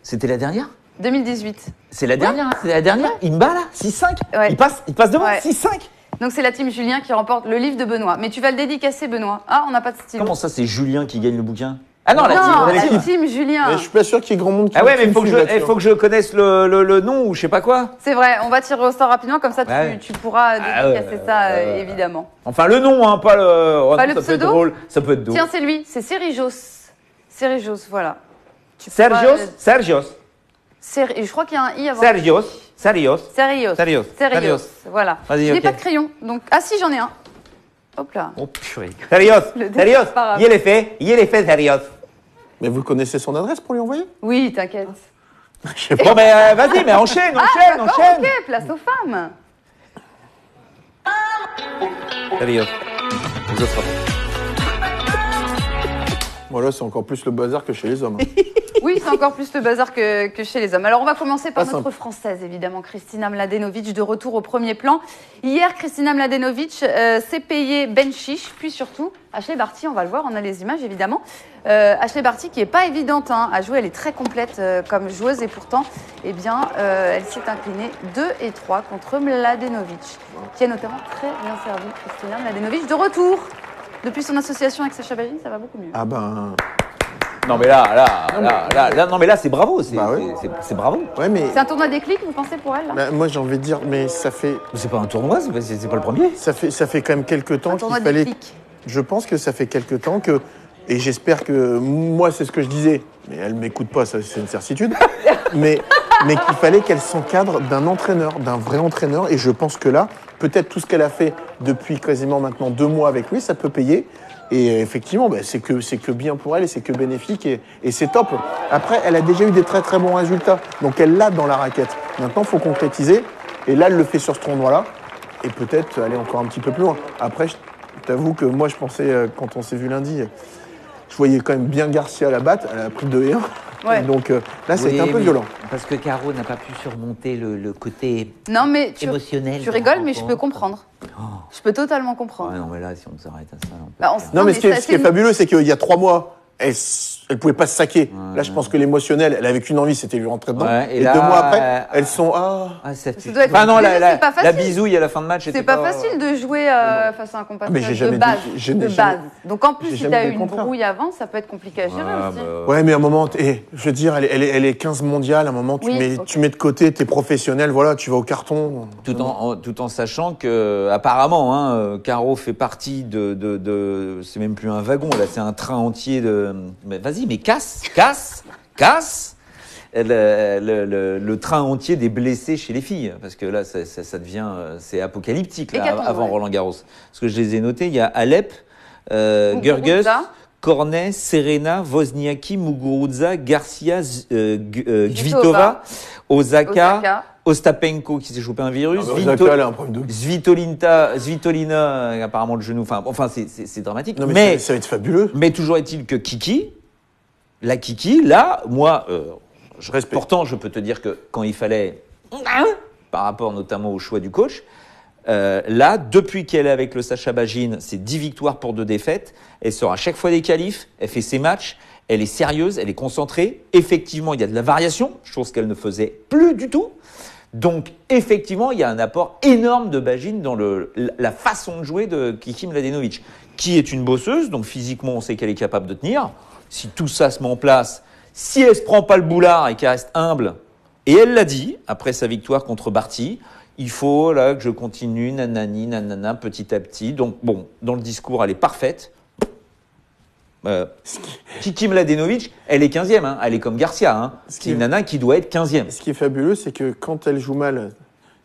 C'était la dernière. 2018. C'est la dernière, hein, c'est la dernière. Il me bat là, 6-5. Ouais. Il passe devant, Ouais. 6-5. Donc, c'est la team Julien qui remporte le livre de Benoît. Mais tu vas le dédicacer, Benoît. Ah, on n'a pas de stylo. Comment ça, c'est Julien qui gagne le bouquin? Ah non, la Non, team, on a la l'équipe. team Julien. Mais je suis pas sûr qu'il y ait grand monde qui Ah ouais, qui mais me suive là-dessus, faut que je connaisse le nom ou je sais pas quoi. C'est vrai, on va tirer au sort rapidement, comme ça Ouais. tu pourras Ah ouais, dédicacer ça, évidemment. Enfin, le nom, hein, pas le. Oh, Pas non, le ça peut être pseudo drôle. Ça peut être drôle. Tiens, c'est lui, c'est Serijos. Serijos, voilà. Sergios, pourras, Sergios, Et je crois qu'il y a un i avant. Sergios, Sergios. Serijos. Serios. Serijos, voilà. Vas-y, Je n'ai ok. pas de crayon, donc... Ah si, j'en ai un. Hop là. Oh purée. Sergios, Le dé- Sergios. c'est pas grave. Il est fait, Sergios. Mais vous connaissez son adresse pour lui envoyer? Oui, t'inquiète. Bon, mais vas-y, mais enchaîne, D'accord, enchaîne. ok, place aux femmes. Sergios. Je frappe. Voilà, c'est encore plus le bazar que chez les hommes. hein. Oui, c'est encore plus le bazar que chez les hommes. Alors, on va commencer par Pas notre simple. Française, évidemment, Kristina Mladenovic, de retour au premier plan. Hier, Kristina Mladenovic s'est payée Ben Chiche, puis surtout Ashley Barty, on va le voir, on a les images, évidemment. Ashley Barty, qui est pas évidente à jouer, elle est très complète comme joueuse, et pourtant, eh bien, elle s'est inclinée 2-3 contre Mladenovic, qui a notamment très bien servi Kristina Mladenovic de retour. Depuis son association avec Sacha Berry, ça va beaucoup mieux. Ah ben. Non, mais là, non, mais là, c'est bravo. C'est Bah oui. c'est bravo. Ouais, mais. C'est un tournoi déclic, vous pensez, pour elle là Bah, moi, j'ai envie de dire, mais ça fait C'est pas un tournoi, c'est pas le premier. quand même quelques temps Un qu'il tournoi fallait. déclic. Je pense que ça fait quelques temps que Et j'espère que, moi c'est ce que je disais, mais elle ne m'écoute pas, ça c'est une certitude, mais qu'il fallait qu'elle s'encadre d'un entraîneur, d'un vrai entraîneur. Et je pense que là, peut-être tout ce qu'elle a fait depuis quasiment maintenant 2 mois avec lui, ça peut payer. Et effectivement, c'est que bien pour elle et c'est que bénéfique et c'est top. Après, elle a déjà eu des très très bons résultats. Donc elle l'a dans la raquette. Maintenant, il faut concrétiser. Et là, elle le fait sur ce tournoi-là. Et peut-être aller encore un petit peu plus loin. Après, je t'avoue que moi, je pensais, quand on s'est vu lundi, je voyais quand même bien Garcia la battre. Elle a pris 2-1. Ouais. Donc là, ça a été un peu violent. Parce que Caro n'a pas pu surmonter le côté Non, mais émotionnel. tu rigoles, mais je peux comprendre. Je peux totalement comprendre. Ouais, non, mais là, si on s'arrête à ça... Bah, Non, mais ce qui est fabuleux, c'est qu'il y a 3 mois, elle pouvait pas se saquer. Ouais, là, je pense que l'émotionnel, elle avait qu'une envie, c'était lui rentrer dedans. Ouais, et là, 2 mois après, elles sont... Ça doit être- non, Mais c'est pas la facile. bisouille à la fin de match, C'est pas facile de jouer face à un compatriote mais j'ai jamais de base. dit- je n'ai de jamais- base. Donc en plus, j'ai si jamais t'as dit eu le une contraire. brouille avant, ça peut être compliqué à gérer aussi. Ouais, mais à un moment, je veux dire, elle est 15 mondiale, à un moment, Oui, ok. tu mets de côté, t'es professionnel, voilà, tu vas au carton. Tout en sachant que, apparemment, Caro fait partie de c'est même plus un wagon, là, c'est un train entier de. Mais vas-y, mais casse. Le train entier des blessés chez les filles, parce que là, ça devient, c'est apocalyptique là, Hécatombe, avant ouais. Roland Garros. Parce que je les ai notés, il y a Alep, Gurgus, Cornet, Serena, Wozniacki, Muguruza, Garcia, Kvitova, Osaka, Ostapenko qui s'est chopé un virus, Osaka, elle a un problème de... Svitolina, apparemment le genou, enfin c'est dramatique. Non, mais ça va être fabuleux. Mais toujours est-il que Kiki, là, moi, Je respecte. pourtant je peux te dire que quand il fallait, par rapport notamment au choix du coach, là, depuis qu'elle est avec le Sacha Bagine, c'est 10 victoires pour 2 défaites. Elle sort à chaque fois des qualifs, elle fait ses matchs, elle est sérieuse, elle est concentrée. Effectivement, il y a de la variation, chose qu'elle ne faisait plus du tout. Donc, effectivement, il y a un apport énorme de Bagine dans la façon de jouer de Kiki Mladenovic, qui est une bosseuse, donc physiquement, on sait qu'elle est capable de tenir. Si tout ça se met en place, si elle se prend pas le boulard et qu'elle reste humble, et elle l'a dit, après sa victoire contre Barty, il faut là que je continue, nanana, petit à petit. Donc, bon, dans le discours, elle est parfaite. Kiki Mladenovic, elle est 15e, hein. Elle est comme Garcia. Hein. C'est une nana qui doit être 15e. Ce qui est fabuleux, c'est que quand elle joue mal,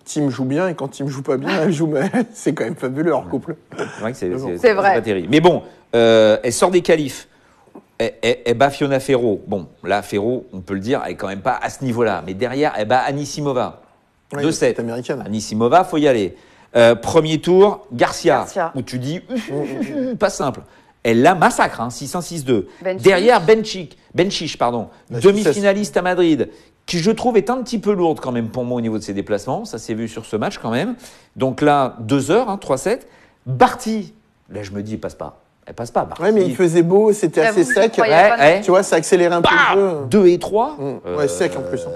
Tim joue bien, et quand Tim joue pas bien, elle joue mal. C'est quand même fabuleux leur couple. C'est vrai que C'est vrai. pas terrible. Mais bon, elle sort des qualifs. Elle bat Fiona Ferro. Bon, là, Ferro, on peut le dire, elle est quand même pas à ce niveau-là. Mais derrière, elle bat Anisimova. Ouais, 2-7. c'est américaine. Anisimova, faut y aller. Premier tour, Garcia. Où tu dis, pas simple. Elle la massacre, 6-1, 6-2. Derrière, Bencic, demi-finaliste à Madrid, qui je trouve est un petit peu lourde quand même pour moi au niveau de ses déplacements. Ça s'est vu sur ce match quand même. Donc là, 2 heures, 3-7. Barty, là je me dis, elle passe pas. Barty. Ouais, mais il faisait beau, c'était assez sec. Tu vois, ça accélérait un peu le jeu. 2 et 3. Ouais, sec en plus.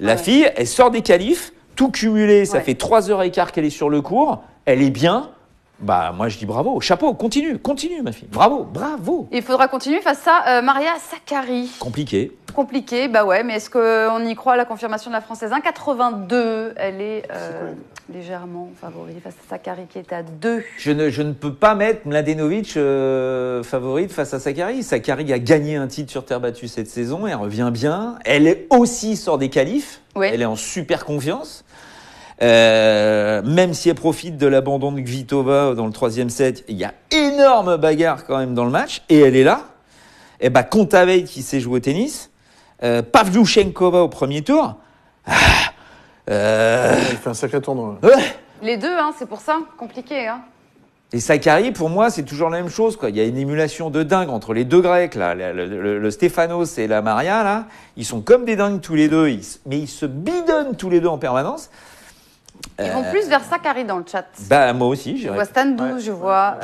La fille, elle sort des qualifs, tout cumulé, ça fait 3h15 qu'elle est sur le court. Elle est bien. Bah, moi, je dis bravo. Chapeau, continue, ma fille. Bravo. Il faudra continuer face à Maria Sakkari. Compliqué, bah ouais, mais est-ce qu'on y croit à la confirmation de la Française 1,82, elle est légèrement favorite face à Sakkari qui est à 2. Je ne peux pas mettre Mladenovic favorite face à Sakkari. Sakkari a gagné un titre sur terre battue cette saison, elle revient bien. Elle est aussi sort des qualifs, elle est en super confiance. Même si elle profite de l'abandon de Kvitova dans le 3e set, il y a énorme bagarre quand même dans le match, et elle est là. Et bah, Kontaveit qui sait jouer au tennis, Pavlyuchenkova au premier tour. Il fait un sacré tournoi. Les deux, c'est pour ça, compliqué. Et Sakkari, pour moi, c'est toujours la même chose, quoi. Il y a une émulation de dingue entre les deux Grecs, là, le Stefanos et la Maria, là. Ils sont comme des dingues tous les deux, mais ils se bidonnent tous les deux en permanence. Ils vont plus vers Sakkari dans le chat. Bah, moi aussi, je vois Standou, je vois.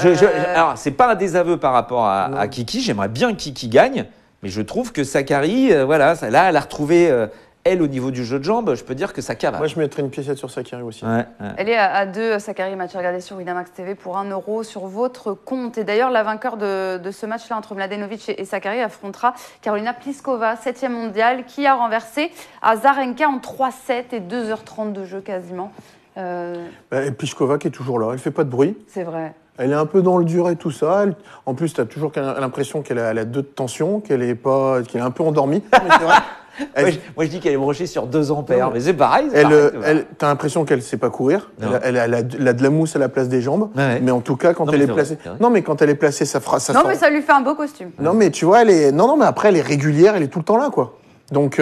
Alors, c'est pas un désaveu par rapport à Kiki. J'aimerais bien que Kiki gagne, mais je trouve que Sakkari, là, elle a retrouvé, elle, au niveau du jeu de jambes, je peux dire que ça cavale. Moi, je mettrais une piécette sur Sakkari aussi. Ouais. Elle est à 2, Sakkari, match à regarder sur Winamax TV pour 1 euro sur votre compte. Et d'ailleurs, la vainqueur de ce match-là entre Mladenovic et Sakkari affrontera Karolina Pliskova, 7e mondiale, qui a renversé Azarenka en 3-7 et 2h30 de jeu quasiment. Et Pliskova qui est toujours là, elle fait pas de bruit. C'est vrai. Elle est un peu dans le dur et tout ça. En plus, tu as toujours l'impression qu'elle a 2 de tension, qu'elle est un peu endormie. Mais c'est vrai. Moi, je dis qu'elle est branchée sur 2 ampères, mais c'est pareil. T'as l'impression qu'elle sait pas courir. Elle a de la mousse à la place des jambes. Ouais. Mais en tout cas, quand elle est placée. Non, mais quand elle est placée, ça fera. Non, mais ça lui fait un beau costume. Non, mais tu vois, non, mais après, elle est régulière, elle est tout le temps là, quoi. Donc,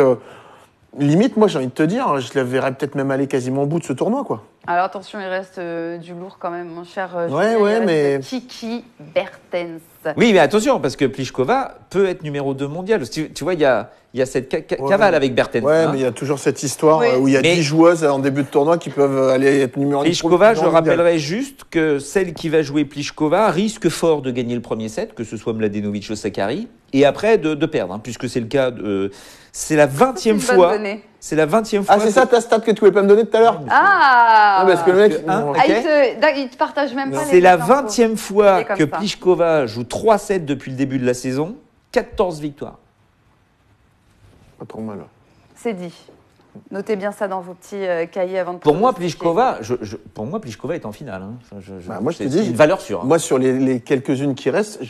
limite, moi, j'ai envie de te dire, je la verrais peut-être même aller quasiment au bout de ce tournoi, quoi. Alors attention, il reste du lourd quand même, mon cher. Ouais, Julien, il mais- reste Kiki Bertens. Oui, mais attention, parce que Pliskova peut être numéro 2 mondial. Tu vois, il y a cette cavale avec Bertens. Ouais, hein. mais il y a toujours cette histoire Oui. où il y a Mais- 10 joueuses en début de tournoi qui peuvent aller être numéro 1. Pliskova, je rappellerai juste que celle qui va jouer Pliskova risque fort de gagner le premier set, que ce soit Mladenovic ou Sakkari, et après de perdre, hein, puisque c'est le cas de. C'est la 20e C'est une bonne fois. donnée. C'est la 20e fois. Ah, c'est ça ta stat que tu voulais pas me donner tout à l'heure Ah, parce que le mec. Hein, bon, Ah, ok. il te partage même pas les C'est la infos. 20e Il fois est comme que ça. Pliskova joue 3 sets depuis le début de la saison, 14 victoires. Pas trop mal. C'est dit. Notez bien ça dans vos petits cahiers avant de Pour moi, pronostiquer. Pliskova est en finale. Hein. Moi, je te c'est dis, une valeur sûre. hein. Moi, sur les quelques-unes qui restent,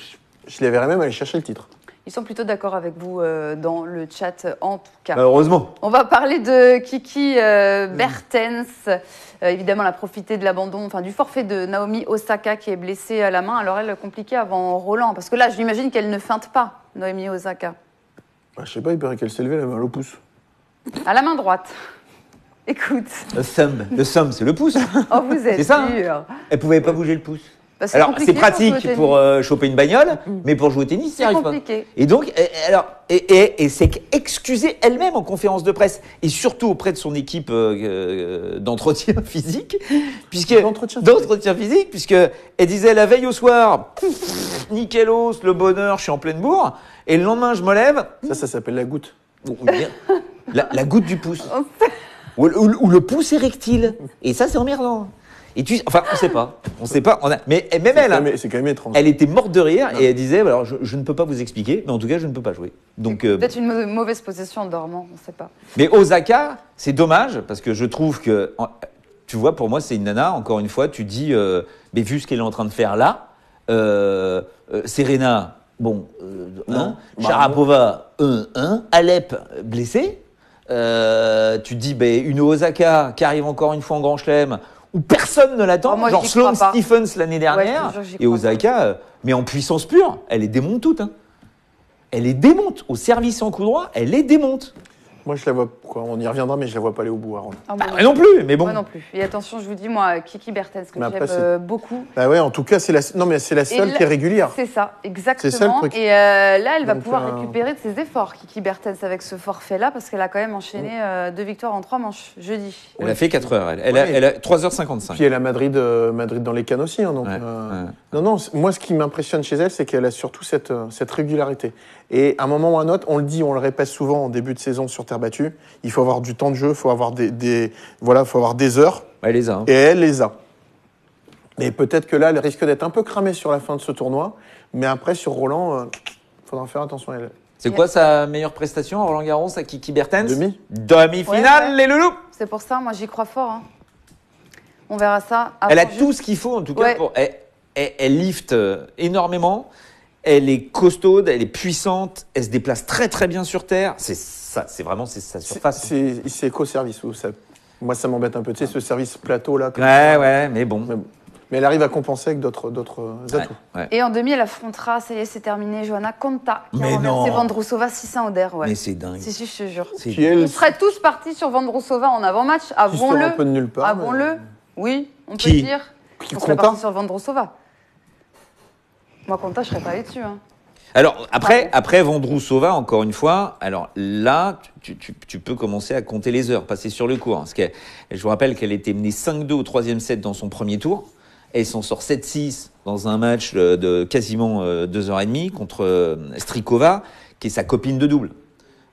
je les verrais même aller chercher le titre. Ils sont plutôt d'accord avec vous dans le chat, en tout cas. Heureusement. On va parler de Kiki Bertens. Évidemment, elle a profité de l'abandon, enfin du forfait de Naomi Osaka qui est blessée à la main. Alors elle, compliquée avant Roland, parce que là, j'imagine qu'elle ne feinte pas, Naomi Osaka. Bah, je sais pas, il paraît qu'elle s'est levée la main au pouce. À la main droite. Écoute, Le thumb, c'est le pouce. oh vous êtes C'est ça, hein. dur. Elle pouvait pas bouger le pouce. Bah, Alors, compliqué c'est pratique jouer au pour tennis. choper une bagnole, mais pour jouer au tennis, ça C'est arrive pas. compliqué. Et donc, et c'est excusée elle-même en conférence de presse, et surtout auprès de son équipe d'entretien physique, d'entretien physique, puisque elle disait la veille au soir, nickel os, le bonheur, je suis en pleine bourre, et le lendemain je me lève, Ça s'appelle la goutte. la goutte du pouce, ou le pouce érectile, et ça c'est emmerdant. Et on sait pas, mais même elle, hein, C'est quand même étrange. elle était morte de rire et elle disait alors je ne peux pas vous expliquer, mais en tout cas je ne peux pas jouer. Donc Peut-être une mauvaise position en dormant, on ne sait pas. mais Osaka, c'est dommage parce que je trouve que tu vois, pour moi c'est une nana. Encore une fois, tu dis mais vu ce qu'elle est en train de faire là, Serena, bon, Non. Sharapova, Alep blessée. Tu te dis une Osaka qui arrive encore une fois en Grand Chelem où personne ne l'attend, Oh, moi, genre j'y crois Sloane pas. Stephens l'année dernière, Ouais, je te jure, j'y et crois Osaka, mais en puissance pure, elle les démonte toutes. Hein. Elle les démonte au service en coup droit, elle les démonte. Moi, je la vois. On y reviendra, mais je la vois pas aller au bout. Aaron. Ah, moi, Ah, non plus, mais bon. Moi non plus. Et attention, je vous dis, moi, Kiki Bertens, que Mais après, j'aime beaucoup. Bah ouais, en tout cas, c'est la seule là- qui est régulière. C'est ça, exactement. C'est ça, le truc. Et là, elle va Donc, pouvoir récupérer de ses efforts, Kiki Bertens, avec ce forfait-là, parce qu'elle a quand même enchaîné 2 victoires en 3 manches jeudi. Elle a fait 4 heures, elle. Ouais. Elle a 3h55. Puis elle a Madrid dans les cannes aussi. Hein, donc, Ouais, ouais. Non, moi, ce qui m'impressionne chez elle, c'est qu'elle a surtout cette régularité. Et à un moment ou à un autre, on le dit, on le répète souvent en début de saison sur terre battue, il faut avoir du temps de jeu, il faut avoir faut avoir des heures, Elle les a. Hein. et elle les a. Et peut-être que là, elle risque d'être un peu cramée sur la fin de ce tournoi, mais après, sur Roland, faudra faire attention à elle. C'est quoi sa meilleure prestation à Roland Garros à Kiki Bertens? Demi-finale, Ouais. les loulous. C'est pour ça, moi, j'y crois fort. Hein. On verra ça. Elle a avant tout ce qu'il faut, en tout cas. Ouais. Elle lift énormément. Elle est costaude, elle est puissante. Elle se déplace très très bien sur terre. C'est ça, c'est vraiment sa surface. C'est éco-service. Moi, ça m'embête un peu. Tu sais, ce service plateau-là. comme Ouais, ça. ouais, mais bon. Mais elle arrive à compenser avec d'autres Ouais, atouts. ouais. Et en demi, elle affrontera, ça y est, c'est terminé, Johanna Konta, qui Mais a renversé non. Vondrousova 6-1 au der. Ouais. Mais c'est dingue. Si, je te jure. C'est Qui, elle, On serait tous partis sur Vondrousova en avant-match, qui sort un avouons-le. peu de nulle part. Avouons-le. Oui, on peut Qui dire. Qui, On serait Konta partis sur Vondrousova. Moi, Konta, je serais pas allé dessus. Hein. Alors, après Vondrousova, encore une fois, alors là, tu peux commencer à compter les heures, passer sur le court. Parce que je vous rappelle qu'elle était menée 5-2 au 3e set dans son premier tour. Elle s'en sort 7-6 dans un match de quasiment 2h30 contre Strikova, qui est sa copine de double.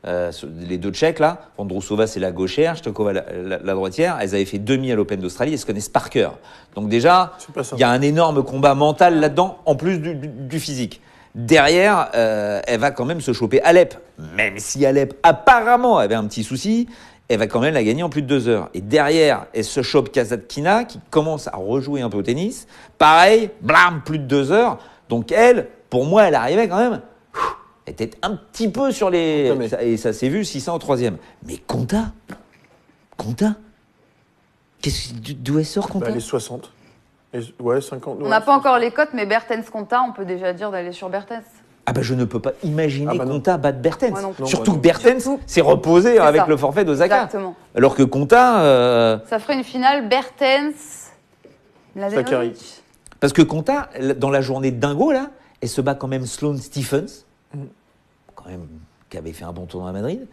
Les deux Tchèques, là, Vondrousova, c'est la gauchère, Strikova, la droitière. Elles avaient fait demi à l'Open d'Australie, elles se connaissent par cœur. Donc déjà, C'est pas ça. il y a un énorme combat mental là-dedans, en plus du physique. Derrière, elle va quand même se choper Alep. Même si Alep, apparemment, avait un petit souci, elle va quand même la gagner en plus de 2 heures. Et derrière, elle se chope Kasatkina, qui commence à rejouer un peu au tennis. Pareil, blam, plus de 2 heures. Donc elle, pour moi, elle arrivait quand même. Elle était un petit peu sur les... Et ça s'est vu, 600 au 3e. Mais Konta, d'où elle sort, Konta? Les 60. Ouais, 50. On n'a pas encore les cotes, mais Bertens Konta, on peut déjà dire d'aller sur Bertens. Ah bah je ne peux pas imaginer Konta battre Bertens. Surtout que Bertens s'est reposé avec le forfait d'Osaka. Exactement. Alors que Konta... Ça ferait une finale Bertens, Mladenovic. Parce que Konta, dans la journée de dingo, là, elle se bat quand même Sloane Stephens, quand même, qui avait fait un bon tournoi à Madrid,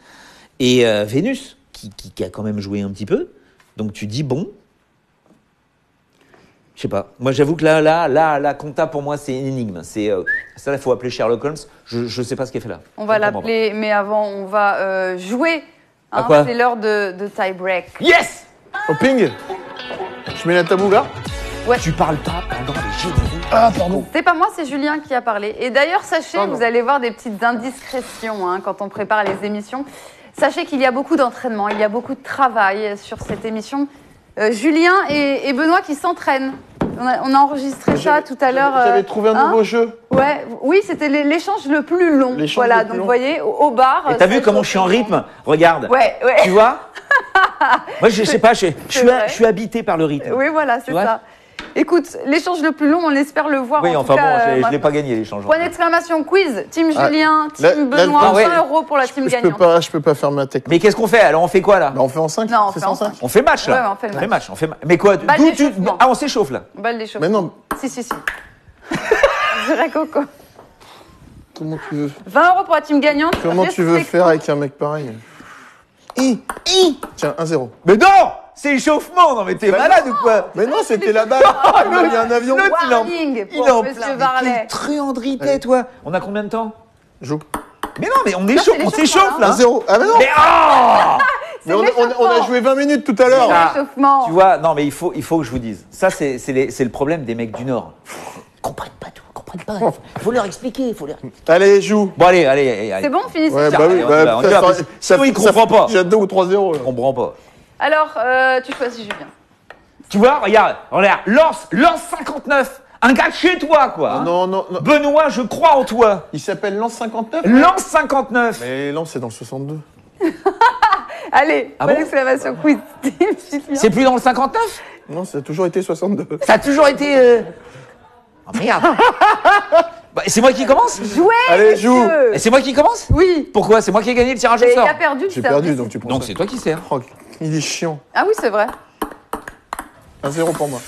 et Vénus, qui a quand même joué un petit peu. Donc tu dis, bon... Je sais pas. Moi, j'avoue que là, Konta, pour moi, c'est une énigme. C'est ça, il faut appeler Sherlock Holmes. Je sais pas ce qu'elle fait là. On va l'appeler, mais avant, on va jouer. Hein, c'est l'heure de tie-break. Yes! Au ping. Je mets la tabou là. Ouais. Tu parles pas pendant les généraux. Ah, pardon. C'est pas moi, c'est Julien qui a parlé. Et d'ailleurs, sachez, vous allez voir des petites indiscrétions quand on prépare les émissions. Sachez qu'il y a beaucoup d'entraînement, il y a beaucoup de travail sur cette émission. Julien et Benoît qui s'entraînent. On a enregistré ça tout à l'heure. J'avais trouvé un nouveau jeu. Ouais, oui, c'était l'échange le plus long. Voilà, donc vous voyez, au bar. Et t'as vu comment je suis en rythme? Regarde. Ouais. Tu vois? Moi, je sais pas, je suis habité par le rythme. Oui, voilà, c'est ça. Écoute, l'échange le plus long, on espère le voir. Oui, enfin bon, je l'ai pas gagné l'échange. Point d'exclamation, quiz, team Julien, team Benoît, 100 € pour la team gagnante. Je peux pas faire ma technique. Mais qu'est-ce qu'on fait? Alors on fait quoi là? On fait en 5. Non, on fait en 5. On fait match là. Ouais, on fait le match. Mais quoi? Ah, on s'échauffe là. Balle d'échauffement. Mais non. Si. On dirait Coco. Comment tu veux? 20 € pour la team gagnante. Comment tu veux faire avec un mec pareil? Tiens, 1-0. Mais non! C'est échauffement! Non mais t'es malade ou quoi? Mais non, c'était la balle. Il y a un avion. Warning pour Monsieur Varlet. Truandrité, toi! On a combien de temps? Joue. Mais non, mais on s'échauffe là! 1-0. Ah mais non! Mais on a joué 20 minutes tout à l'heure. L'échauffement. Tu vois, non mais il faut que je vous dise. Ça, c'est le problème des mecs du Nord. Ils comprennent pas tout, ils comprennent pas. Il faut leur expliquer, Allez, joue. Bon, allez. C'est bon, finissez. Ouais, bah oui, on y va. Sinon, il comprend pas. J'ai 2 ou 3-0. Je comprends pas. Alors, tu choisis Julien. Tu vois, regarde, lance 59. Un gars de chez toi, quoi. Non. Benoît, je crois en toi. Il s'appelle Lance 59. Lance 59. Mais Lance, c'est dans le 62. Allez, Ah bonne bon exclamation quiz. C'est plus dans le 59? Non, ça a toujours été 62. Ça a toujours été... Oh merde. Bah, c'est moi qui commence? Jouez. Allez, joue. Et c'est moi qui commence? Oui. Pourquoi? C'est moi qui ai gagné le tirage au Il sort. a perdu. J'ai perdu, donc tu prends Donc ça. c'est toi qui sers. Oh, il est chiant. Ah oui, c'est vrai. 1-0 pour moi.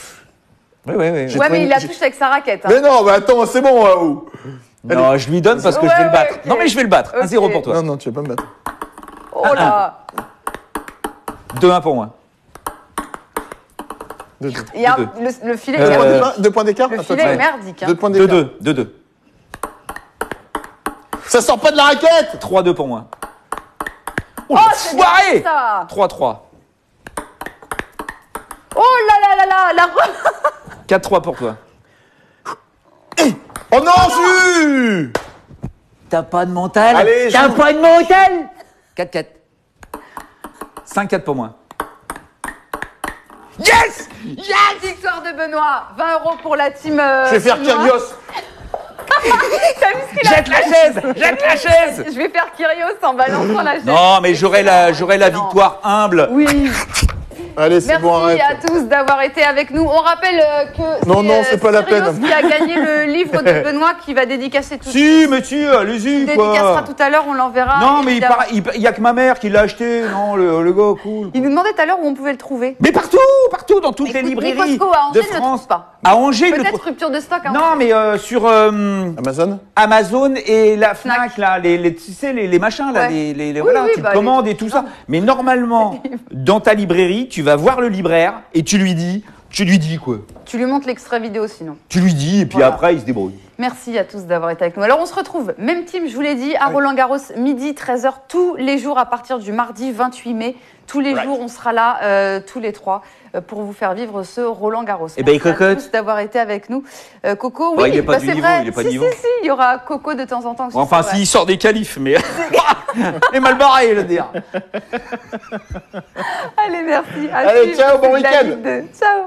Oui. Ouais, mais il a touché avec sa raquette. Mais non, mais attends, c'est bon, Raoult. Non, je lui donne parce que je vais le battre. Non, mais je vais le battre. 1-0 pour toi. Non, tu vas pas me battre. Oh là. 2-1 pour moi. 2-2. Il y a le filet. Il y a 2 points d'écart. le filet est merdique. 2 points d'écart. 2-2. Ça sort pas de la raquette. 3-2 pour moi. Oh, c'est foiré. bien ça. 3-3. Oh là là. 4-3 pour toi. Oh non, Ju. T'as pas de mental? Allez, t'as joue. pas de mental? 4-4. 5-4 pour moi. Yes! Victoire de Benoît. 20 € pour la team. Je vais faire Benoît. Kyrgios. T'as vu ce qu'il a Jette la chaise! Je vais faire Kyrgios en balançant la chaise. Non, mais j'aurai la victoire humble. Oui. Allez, c'est bon, arrête. Merci à tous d'avoir été avec nous. On rappelle que Non, c'est pas la Kyrgios peine. qui a gagné le livre de Benoît qui va dédicacer tout de Si, suite. mais si, allez-y, Il quoi. dédicacera tout à l'heure, on l'enverra. Non, mais évidemment. il y a que ma mère qui l'a acheté. Non, le gars, cool. Il nous demandait tout à l'heure où on pouvait le trouver. Mais partout, dans toutes les Écoute, librairies Costco à Angers de ne le France. trouve pas. À Angers, il le Peut-être trouve. rupture de stock. Non, mais sur Amazon. Amazon et la Fnac, là, tu sais, les machins, là, Ouais. les voilà, oui, tu bah, te commandes et tout ça. Mais normalement, dans ta librairie, tu vas voir le libraire et tu lui dis quoi. Tu lui montres l'extrait vidéo sinon. Tu lui dis, et puis Voilà. après, il se débrouille. Merci à tous d'avoir été avec nous. Alors on se retrouve, même team, je vous l'ai dit, à Roland-Garros, midi, 13h, tous les jours à partir du mardi 28 mai. Tous les jours, on sera là, tous les trois, pour vous faire vivre ce Roland-Garros. Eh ben, Merci à cocotte. tous d'avoir été avec nous. Coco, oui, Ouais, il est pas du c'est niveau, vrai. il est pas si, du niveau. si, il y aura Coco de temps en temps. aussi, Enfin, c'est vrai. s'il sort des qualifs, mais. Il est mal barré, je veux dire. Allez, merci. À Allez, suivre, ciao, bon c'est de la week-end. Ligue 2. Ciao.